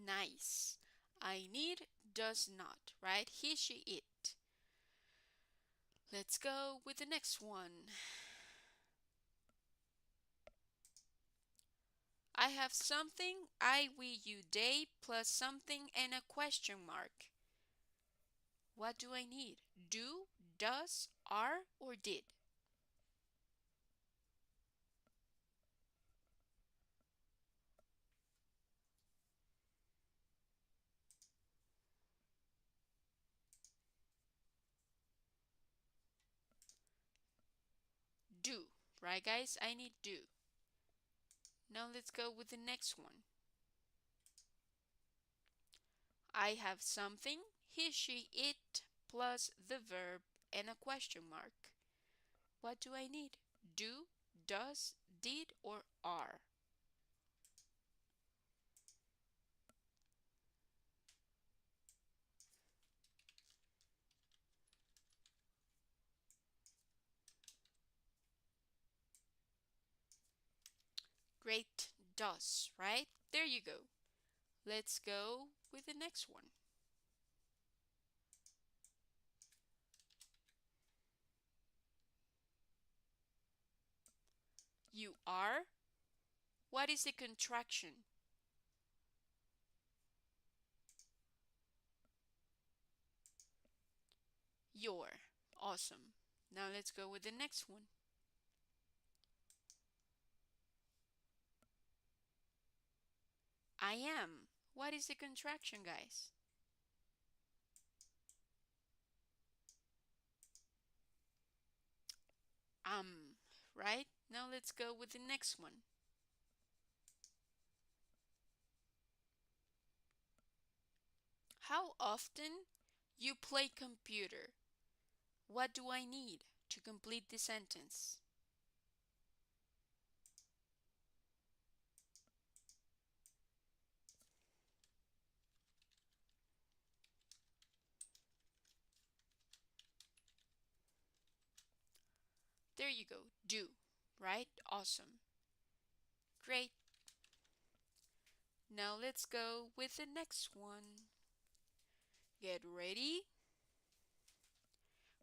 Nice. I need does not, right? He, she, it. Let's go with the next one. I have something, I, we, you, they, plus something and a question mark. What do I need? Do, does, are, or did? Do, right, guys? I need do. Now let's go with the next one. I have something, he, she, it, plus the verb and a question mark. What do I need? do, does, did, or are? Great. Does, right? There you go. Let's go with the next one. You are. What is the contraction? Your. Awesome. Now let's go with the next one. I am. What is the contraction, guys? Right? Now let's go with the next one. How often you play computer? What do I need to complete the sentence? There you go. Do. Right? Awesome. Great. Now let's go with the next one. Get ready.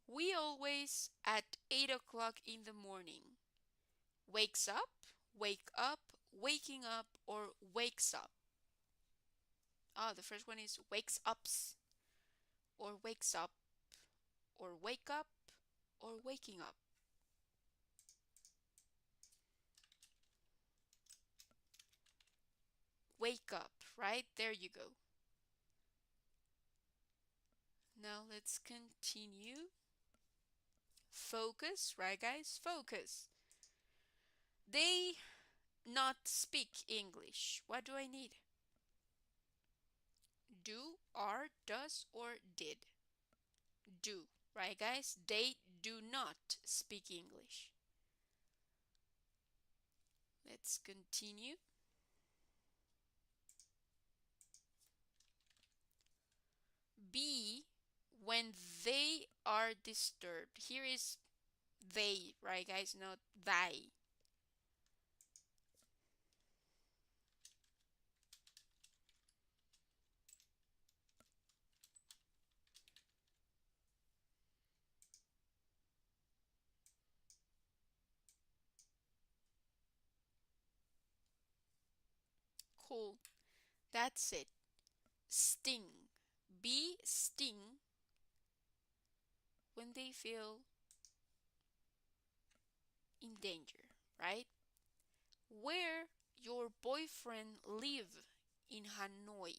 We always at 8 o'clock in the morning. Wakes up, wake up, waking up, or wakes up. Ah, the first one is wakes ups, or wakes up, or wake up, or waking up. Wake up, right? There you go. Now let's continue. Focus, right, guys? Focus. They not speak English. What do I need? Do, are, does, or did? Do, right, guys? They do not speak English. Let's continue. Be when they are disturbed. Here is they, right, guys? Not thy. Cool. That's it. Sting. Be sting when they feel in danger, right? Where your boyfriend live in Hanoi.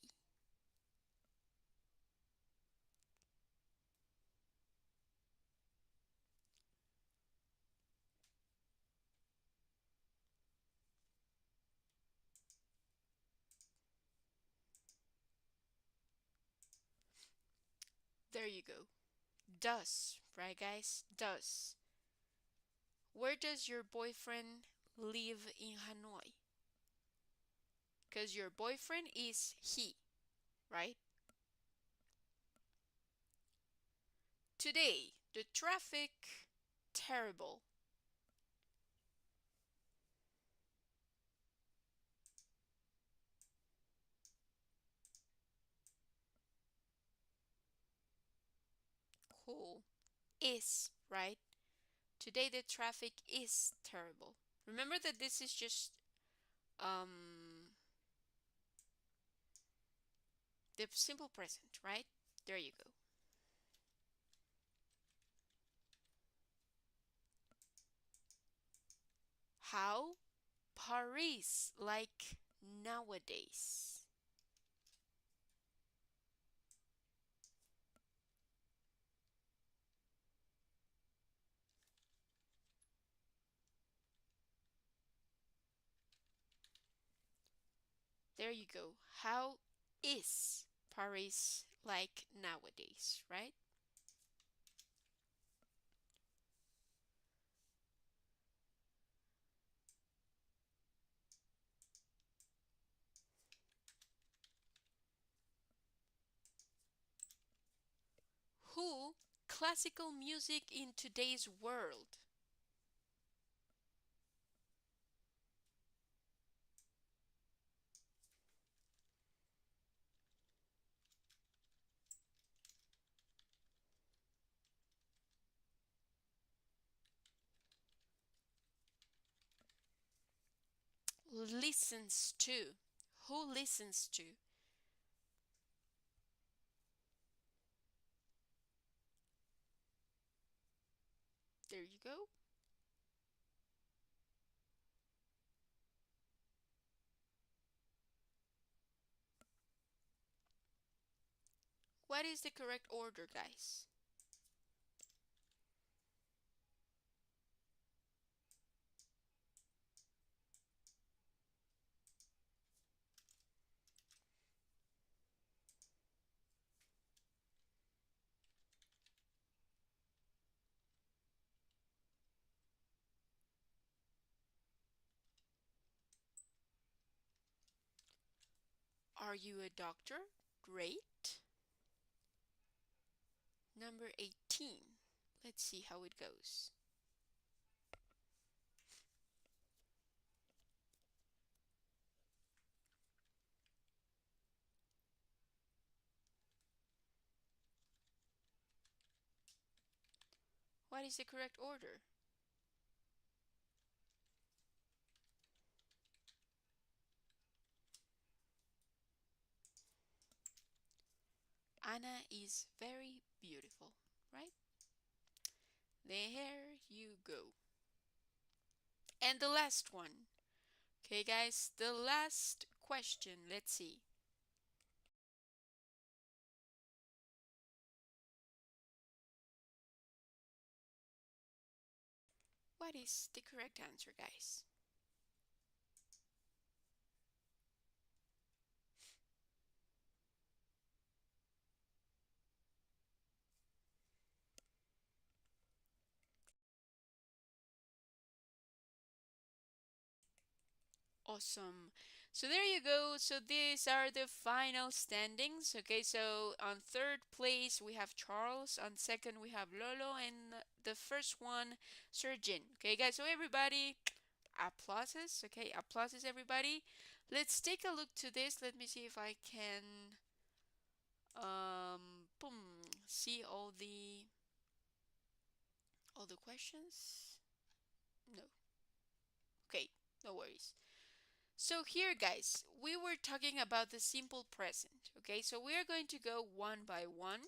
There you go. Does, right, guys? Does. Where does your boyfriend live in Hanoi? Because your boyfriend is he, right? Today, the traffic terrible. Cool. Is, right? Today the traffic is terrible. Remember that this is just um the simple present, right? There you go. How Paris like nowadays. There you go. How is Paris like nowadays, right? Who classical music in today's world? Listens to. Who listens to? There you go. What is the correct order, guys? Are you a doctor? Great. Number 18. Let's see how it goes. What is the correct order? Anna is very beautiful, right? There you go. And the last one. Okay, guys, the last question. Let's see. What is the correct answer, guys? Awesome. So there you go. So these are the final standings. Okay, so on third place we have Charles, on second we have Lolo, and the first one, Surgeon. Okay, guys, so everybody, applauses. Okay, applauses, everybody. Let's take a look to this. Let me see if I can boom, see all the questions. No. Okay, no worries. So here, guys, we were talking about the simple present. Okay, so we are going to go one by one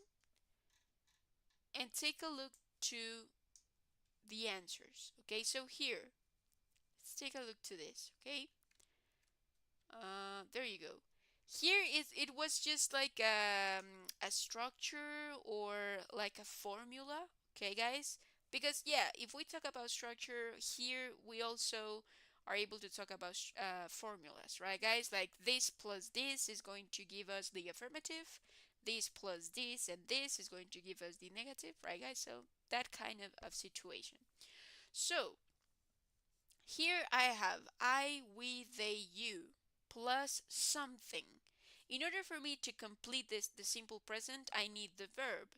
and take a look to the answers. Okay, so here, let's take a look to this. Okay, there you go. Here is it was just like a structure or like a formula. Okay, guys, because yeah, if we talk about structure here, we also are able to talk about formulas, right, guys? Like this plus this is going to give us the affirmative. This plus this and this is going to give us the negative, right, guys? So that kind of situation. So here I have I, we, they, you plus something. In order for me to complete this, the simple present, I need the verb.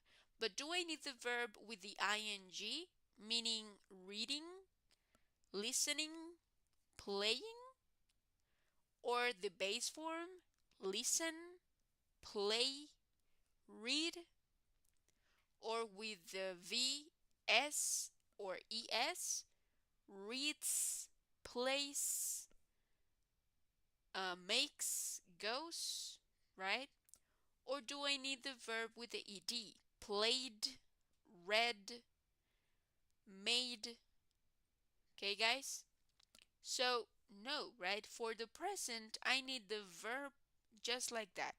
But do I need the verb with the ing, meaning reading, listening, playing, or the base form, listen, play, read, or with the vs or es, reads, plays, makes, goes, right? Or do I need the verb with the ed? Played, read, made. Okay, guys? So, no, right? For the present, I need the verb just like that,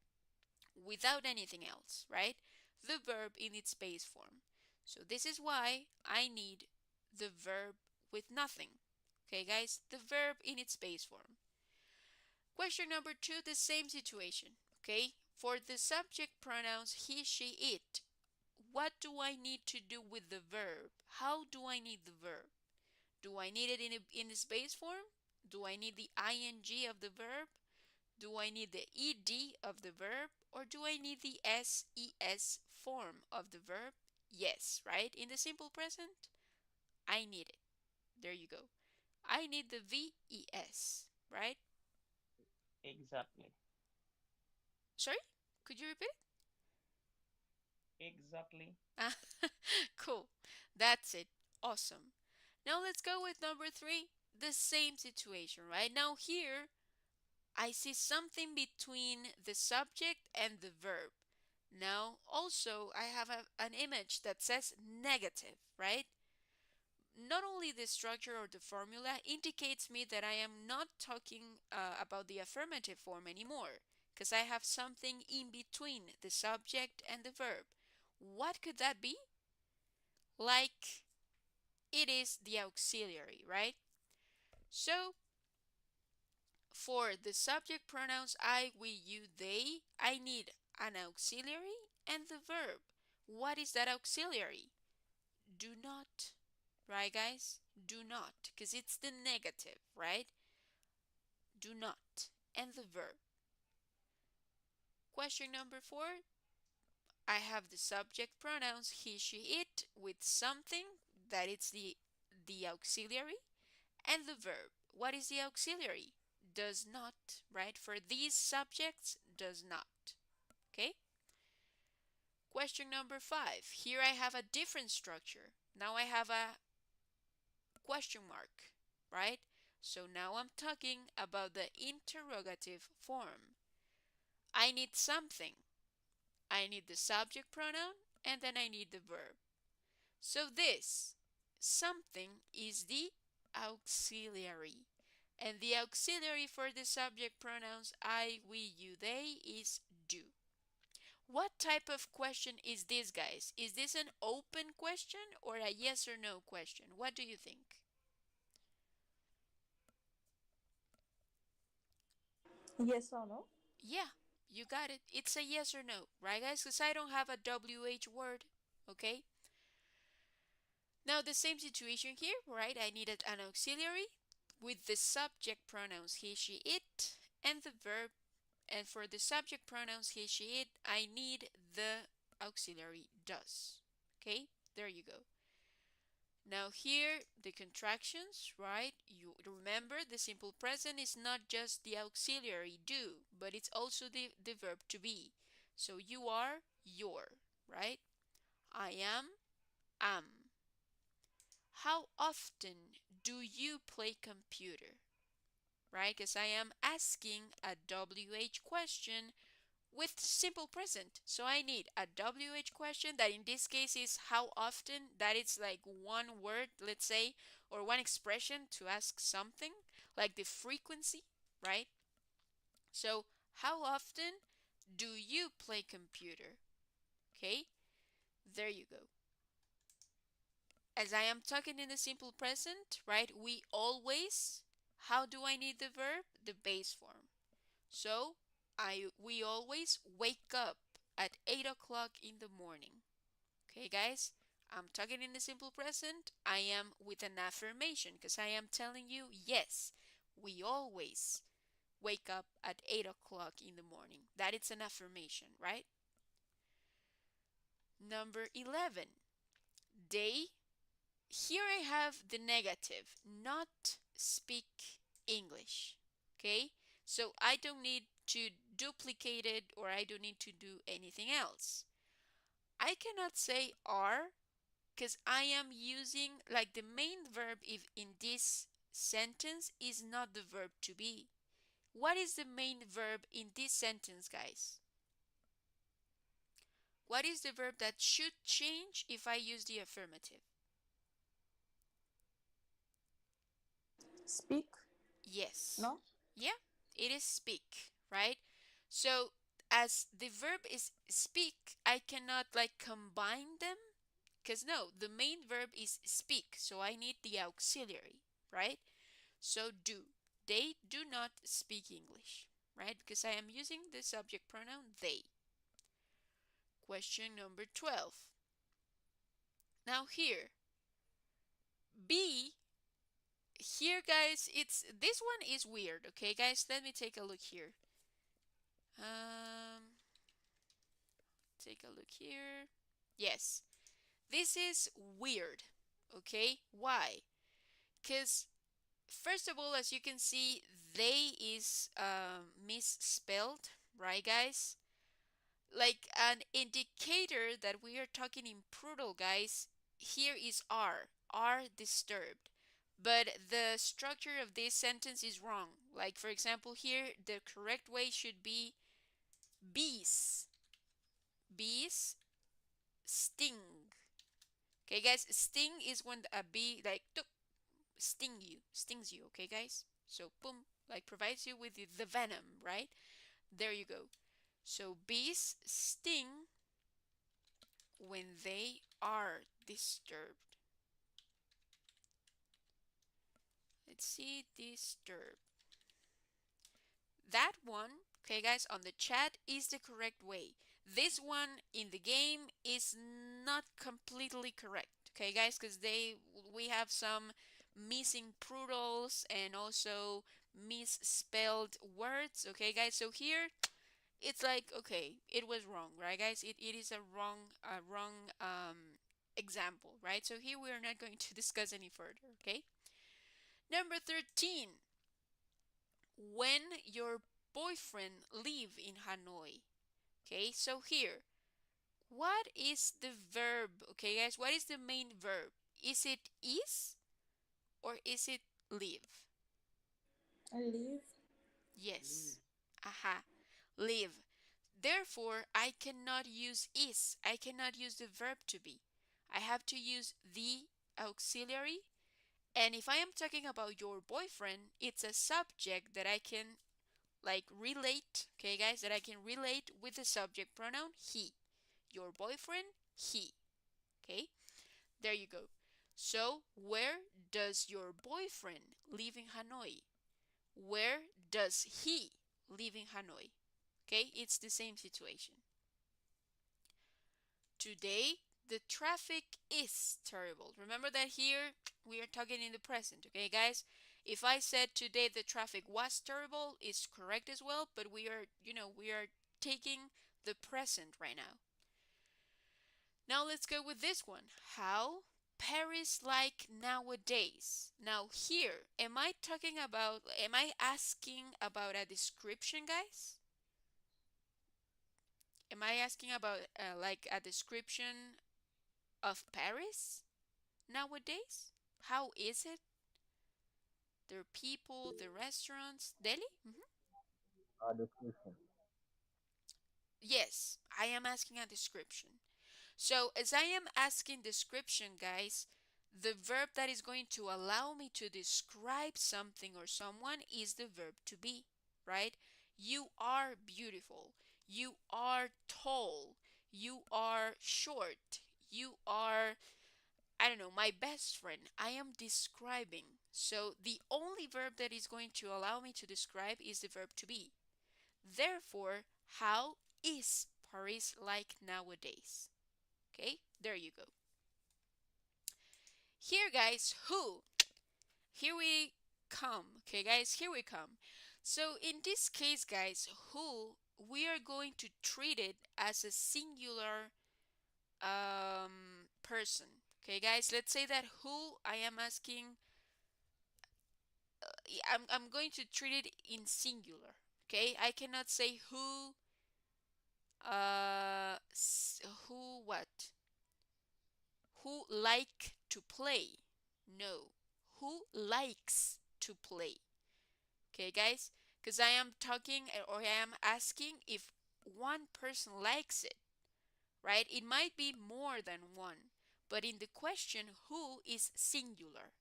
without anything else, right? The verb in its base form. So, this is why I need the verb with nothing. Okay, guys? The verb in its base form. Question number two, the same situation. Okay, for the subject pronouns he, she, it, what do I need to do with the verb? How do I need the verb? Do I need it in its base form? Do I need the ing of the verb? Do I need the ed of the verb? Or do I need the ses form of the verb yes, right? In the simple present, I need it. There you go. I need the VES, right? Exactly. Sorry? Could you repeat? Exactly. Ah, cool. That's it. Awesome. Now let's go with number three. The same situation, right? Now here, I see something between the subject and the verb. Now, also, I have an image that says negative, right? Not only the structure or the formula indicates me that I am not talking about the affirmative form anymore, because I have something in between the subject and the verb. What could that be? Like, it is the auxiliary, right? So, for the subject pronouns I, we, you, they, I need an auxiliary and the verb. What is that auxiliary? Do not, right, guys? Do not, because it's the negative, right? Do not, and the verb. Question number four, I have the subject pronouns he, she, it with something that it's the auxiliary and the verb. What is the auxiliary? Does not, right? For these subjects, does not. Okay? Question number five. Here I have a different structure. Now I have a question mark, right? So now I'm talking about the interrogative form. I need something. I need the subject pronoun and then I need the verb. So this something is the auxiliary. And the auxiliary for the subject pronouns I, we, you, they is do. What type of question is this, guys? Is this an open question or a yes or no question? What do you think? Yes or no? Yeah, you got it. It's a yes or no, right, guys? Because I don't have a WH word, okay? Now, the same situation here, right? I needed an auxiliary with the subject pronouns he, she, it, and the verb. And for the subject pronouns he, she, it, I need the auxiliary does. Okay, there you go. Now here, the contractions, right? You remember the simple present is not just the auxiliary do, but it's also the verb to be. So you are, your, right? I am. How often do you play computer? Right? Because I am asking a WH question with simple present. So I need a WH question that in this case is how often, that it's like one word, let's say, or one expression to ask something, like the frequency, right? So how often do you play computer? Okay, there you go. As I am talking in the simple present, right? We always, how do I need the verb? The base form. So we always wake up at 8 o'clock in the morning. Okay, guys? I'm talking in the simple present. I am with an affirmation because I am telling you, yes, we always wake up at 8 o'clock in the morning. That is an affirmation, right? Number 11, they. Here I have the negative, not speak English. Okay? So I don't need to duplicate it or I don't need to do anything else. I cannot say are because I am using like the main verb if in this sentence is not the verb to be. What is the main verb in this sentence, guys? What is the verb that should change if I use the affirmative? Speak? Yes. No? Yeah, it is speak, right? So as the verb is speak, I cannot like combine them because no, the main verb is speak, so I need the auxiliary, right? So do. They do not speak English, right? Because I am using the subject pronoun they. Question number 12. Now here, B, here guys, it's this one is weird, okay guys? Let me take a look here. Um take a look here. Yes. This is weird. Okay? Why? Because first of all, as you can see, they is misspelled, right, guys? Like an indicator that we are talking in plural, guys, here is are disturbed. But the structure of this sentence is wrong. Like, for example, here, the correct way should be bees. Bees sting. Okay, guys, sting is when a bee, like, stings you, okay, guys? So, boom, like, provides you with the venom, right? There you go. So, bees sting when they are disturbed. Let's see, disturbed. That one, okay, guys, on the chat is the correct way. This one in the game is not completely correct, okay, guys, because we have some missing plurals and also misspelled words, okay, guys. So here it's like, okay, it was wrong, right, guys? It is a wrong example, right? So here we are not going to discuss any further, okay? Number 13, when your boyfriend live in Hanoi. Okay, so here, what is the verb? Okay, guys, what is the main verb? Is it is or is it live? I live. Live. Yes. Aha. Live. Therefore, I cannot use is. I cannot use the verb to be. I have to use the auxiliary. And if I am talking about your boyfriend, it's a subject that I can like relate, okay, guys, that I can relate with the subject pronoun he. Your boyfriend, he. Okay, there you go. So, where does your boyfriend live in Hanoi? Where does he live in Hanoi? Okay, it's the same situation. Today, the traffic is terrible. Remember that here we are talking in the present, okay, guys? If I said today the traffic was terrible, it's correct as well, but we are taking the present right now. Now let's go with this one. How Paris like nowadays? Now here, am I asking about a description, guys? Am I asking about like a description of Paris nowadays? How is it? Their people, the restaurants, Delhi? Description. Yes, I am asking a description. So, as I am asking description, guys, the verb that is going to allow me to describe something or someone is the verb to be, right? You are beautiful. You are tall. You are short. You are, I don't know, my best friend. I am describing. So, the only verb that is going to allow me to describe is the verb to be. Therefore, how is Paris like nowadays? Okay, there you go. Here, guys, who? Here we come. Okay, guys, here we come. So, in this case, guys, who, we are going to treat it as a singular person. Okay, guys, let's say that who I am asking, I'm going to treat it in singular. Okay, I cannot say who what? Who like to play? No. Who likes to play? Okay, guys? Because I am talking or I am asking if one person likes it, right? It might be more than one, but in the question, who is singular?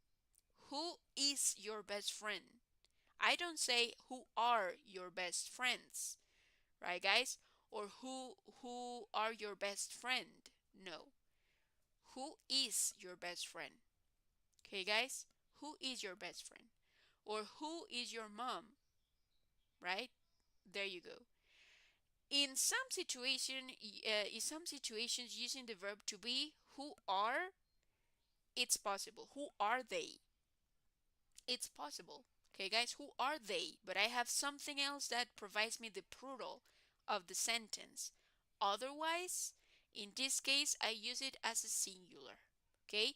Who is your best friend? I don't say who are your best friends, right, guys? Or who are your best friend? No. Who is your best friend? Okay, guys? Who is your best friend? Or who is your mom? Right? There you go. In some situations, using the verb to be, who are, it's possible. Who are they? It's possible. Okay, guys, who are they? But I have something else that provides me the plural of the sentence. Otherwise, In this case, I use it as a singular. Okay?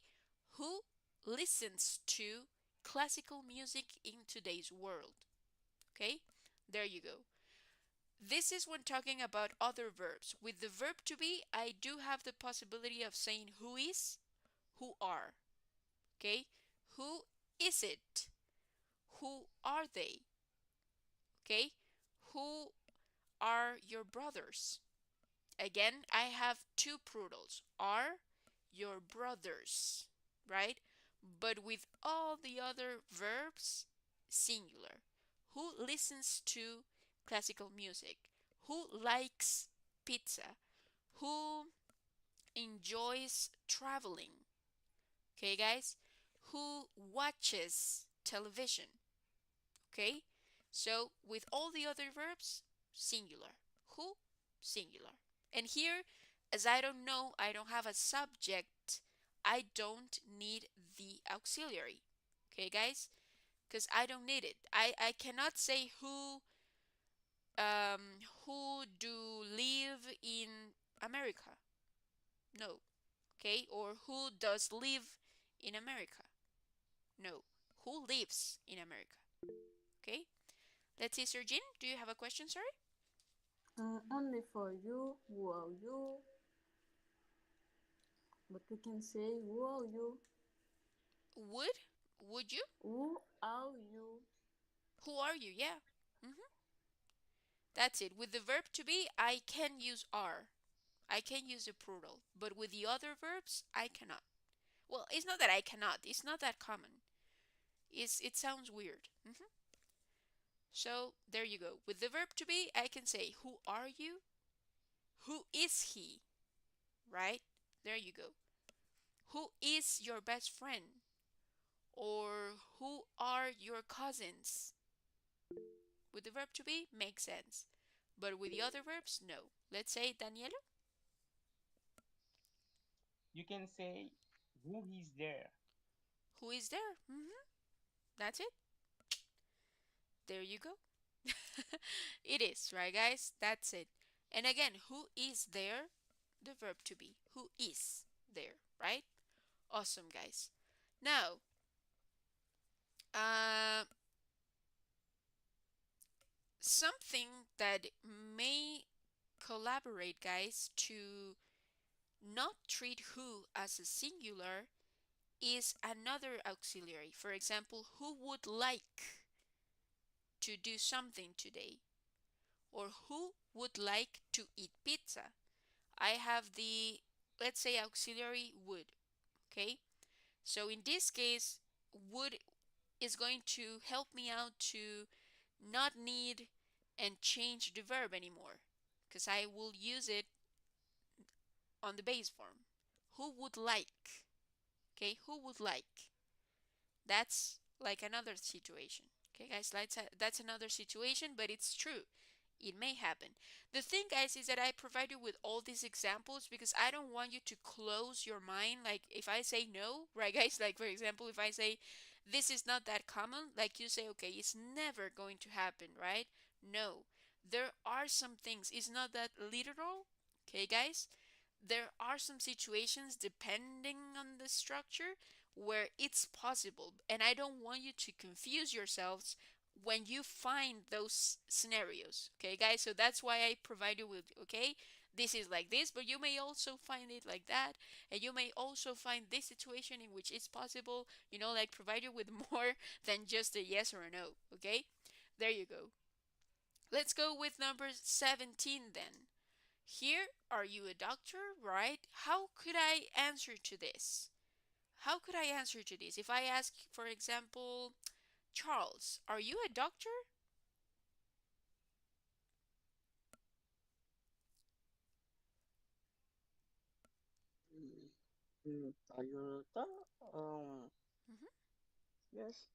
Who listens to classical music in today's world? Okay? There you go. This is when talking about other verbs. With the verb to be, I do have the possibility of saying who is, who are. Okay? Who is it? Who are they? Okay? Who are your brothers? Again, I have two plurals. Are your brothers, right? But with all the other verbs, singular. Who listens to classical music? Who likes pizza? Who enjoys traveling? Okay, guys? Who watches television? Okay? So, with all the other verbs, singular. Who? Singular. And here, as I don't know, I don't have a subject, I don't need the auxiliary. Okay, guys? Because I don't need it. I cannot say who do live in America. No. Okay? Or who does live in America. No. Who lives in America. Okay? Let's see, Sir Jin, do you have a question, sorry? Only for you. Who are you? But we can say, who are you? Would? Would you? Who are you? Who are you? Yeah. That's it. With the verb to be, I can use are. I can use the plural. But with the other verbs, I cannot. Well, it's not that I cannot. It's not that common. It sounds weird. So there you go. With the verb to be, I can say, who are you? Who is he? Right? There you go. Who is your best friend? Or who are your cousins? With the verb to be, makes sense. But with the other verbs, no. Let's say Daniela, You can say who is there. who is there? That's it. There you go. It is, right, guys? That's it. And again, who is there? The verb to be. Who is there, right? Awesome, guys. Now, uh, something that may collaborate, guys, to not treat who as a singular is another auxiliary. For example, who would like to do something today? Or who would like to eat pizza? I have the, let's say, auxiliary would. Okay? So in this case, would is going to help me out to not need and change the verb anymore because I will use it on the base form. Who would like? Okay? Who would like? That's like another situation. Okay, guys, that's another situation, but it's true. It may happen. The thing, guys, is that I provide you with all these examples because I don't want you to close your mind. Like, if I say no, right, guys? Like, for example, if I say this is not that common, like you say, okay, it's never going to happen, right? No, there are some things. It's not that literal, okay, guys? There are some situations depending on the structure where it's possible, and I don't want you to confuse yourselves when you find those scenarios. Okay, guys, so that's why I provide you with, okay, this is like this, but you may also find it like that, and you may also find this situation in which it's possible, like provide you with more than just a yes or a no. Okay, there you go. Let's go with number 17 then. Here, are you a doctor, right? How could I answer to this? How could I answer to this? If I ask, for example, Charles, are you a doctor? Mm, Are you Mhm. yes,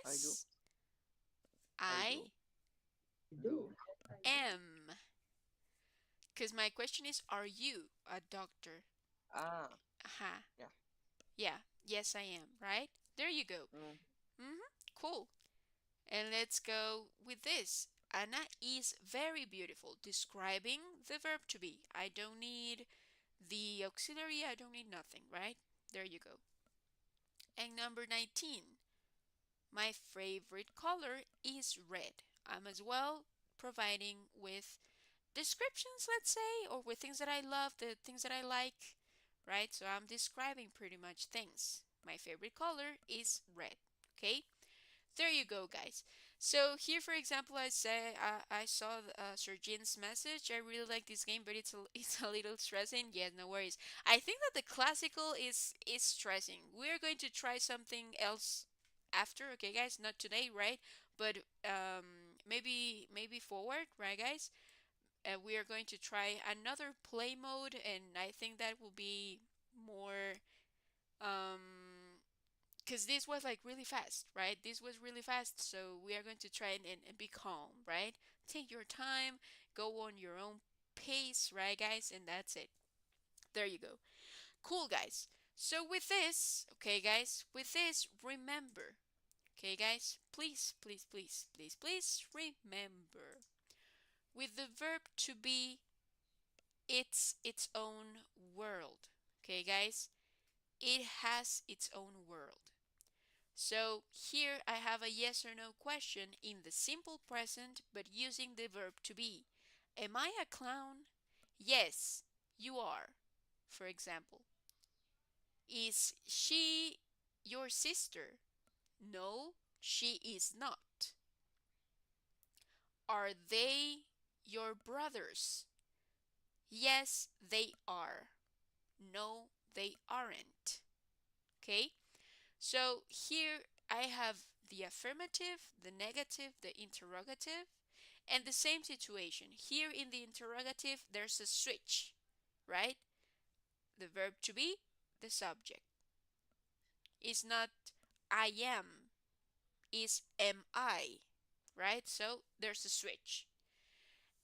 I do. Yes, I I do. I do. Do. am. Because my question is, are you a doctor? Ah, Aha. yeah. Yeah, yes, I am, right? There you go. Mm, Cool. And let's go with this. Anna is very beautiful. Describing the verb to be. I don't need the auxiliary, I don't need nothing, right? There you go. And number 19. My favorite color is red. I'm as well providing with descriptions, let's say, or with things that I love, the things that I like, right? So I'm describing pretty much things. My favorite color is red, okay? There you go, guys. So here, for example, I saw Sir Jin's message. I really like this game, but it's a little stressing. Yeah, no worries. I think that the classical is stressing. We're going to try something else after, okay, guys? Not today, right? But maybe forward, right, guys? We are going to try another play mode, and I think that will be more um because this was like really fast, right? This was really fast, so we are going to try and be calm, right? Take your time, go on your own pace, right, guys? And that's it. There you go. Cool, guys. So with this, okay, guys, with this, remember, okay, guys, please, please, please, please, please remember, with the verb to be, it's its own world, okay, guys? It has its own world. So here I have a yes or no question in the simple present but using the verb to be. Am I a clown? Yes, you are. For example, is she your sister? No, she is not. Are they your brothers? Yes, they are. No, they aren't. Okay? So here I have the affirmative, the negative, the interrogative, and the same situation. Here in the interrogative, there's a switch, right? The verb to be, the subject. Is not I am, is am I, right? So there's a switch.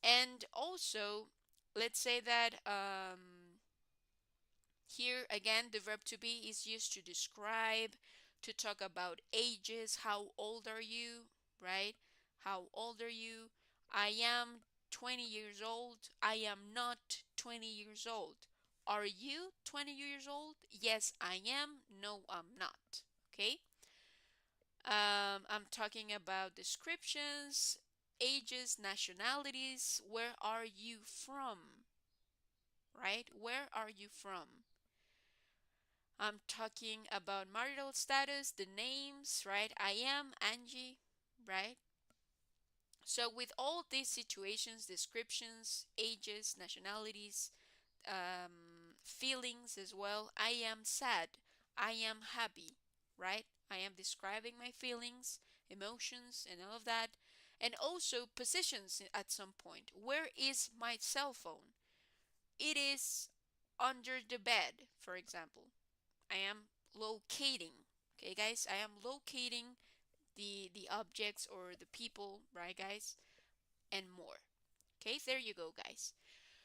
And also, let's say that here again, the verb to be is used to describe, to talk about ages. How old are you? Right? How old are you? I am 20 years old. I am not 20 years old. Are you 20 years old? Yes, I am. No, I'm not. Okay? I'm talking about descriptions, ages, nationalities. Where are you from? Right? Where are you from? I'm talking about marital status, the names, right? I am Angie, right? So, with all these situations, descriptions, ages, nationalities, feelings as well, I am sad, I am happy, right? I am describing my feelings, emotions, and all of that. And also positions at some point. Where is my cell phone? It is under the bed, for example. I am locating. Okay, guys, I am locating the objects or the people, right, guys, and more. Okay, there you go, guys.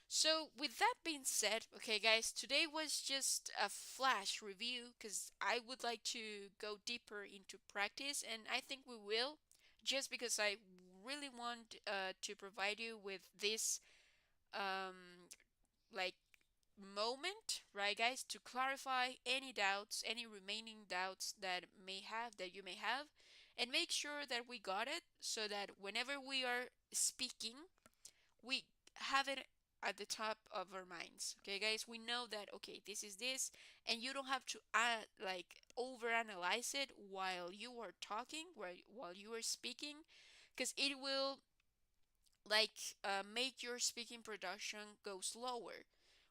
So, with that being said, okay, guys, today was just a flash review because I would like to go deeper into practice, and I think we will, just because I really want to provide you with this um, like moment, right, guys, to clarify any doubts, any remaining doubts that you may have, and make sure that we got it so that whenever we are speaking, we have it at the top of our minds. Okay, guys, we know that okay, this is this, and you don't have to like overanalyze it while you are talking, while you are speaking, because it will make your speaking production go slower.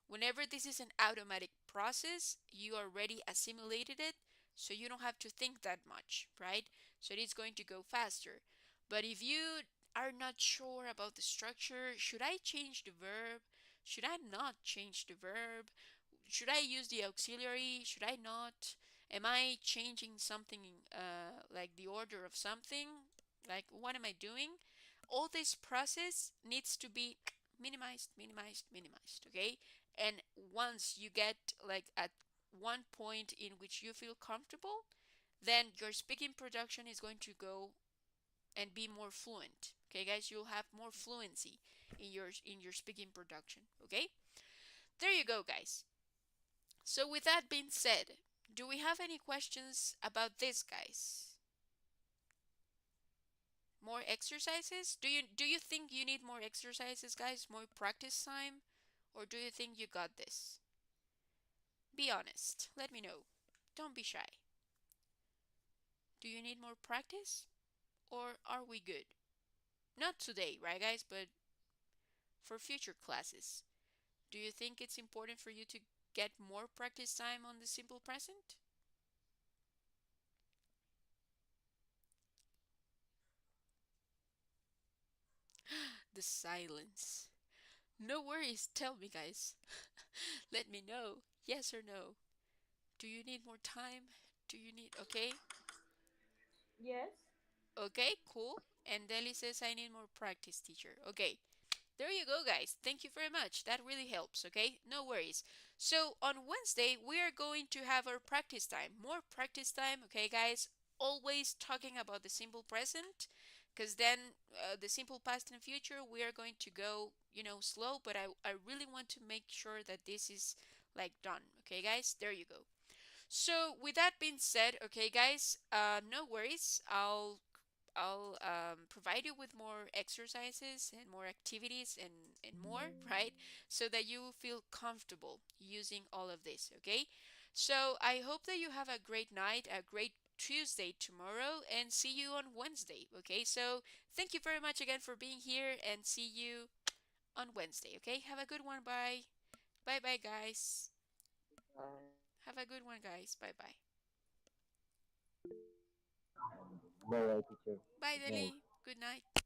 Whenever this is an automatic process, you already assimilated it, so you don't have to think that much, right? So it is going to go faster. But if you are not sure about the structure, should I change the verb? Should I not change the verb? Should I use the auxiliary? Should I not? Am I changing something like the order of something? Like, what am I doing? All this process needs to be minimized, minimized, minimized, okay? And once you get like at one point in which you feel comfortable, then your speaking production is going to go and be more fluent. Okay, guys, you'll have more fluency in your speaking production. Okay, there you go, guys. So with that being said, do we have any questions about this, guys? More exercises? Do you think you need more exercises, guys? More practice time? Or do you think you got this? Be honest. Let me know. Don't be shy. Do you need more practice? Or are we good? Not today, right, guys? But for future classes. Do you think it's important for you to get more practice time on the simple present? The silence. No worries. Tell me, guys. Let me know. Yes or no. Do you need more time? Do you need. Okay? Yes. Okay, cool. And Deli says, I need more practice, teacher. Okay, there you go, guys. Thank you very much. That really helps, okay? No worries. So, on Wednesday, we are going to have our practice time. More practice time, okay, guys? Always talking about the simple present, because then the simple past and future, we are going to go, slow, but I really want to make sure that this is like done, okay, guys? There you go. So with that being said, okay, guys, no worries. I'll provide you with more exercises and more activities and more, right? So that you feel comfortable using all of this, okay? So I hope that you have a great night, a great Tuesday tomorrow, and see you on Wednesday, okay? So thank you very much again for being here and see you on Wednesday, okay? Have a good one. Bye. Bye bye, guys. Bye. Have a good one, guys. Bye bye. Bye, teacher. Bye, Good night. Deli. Good night.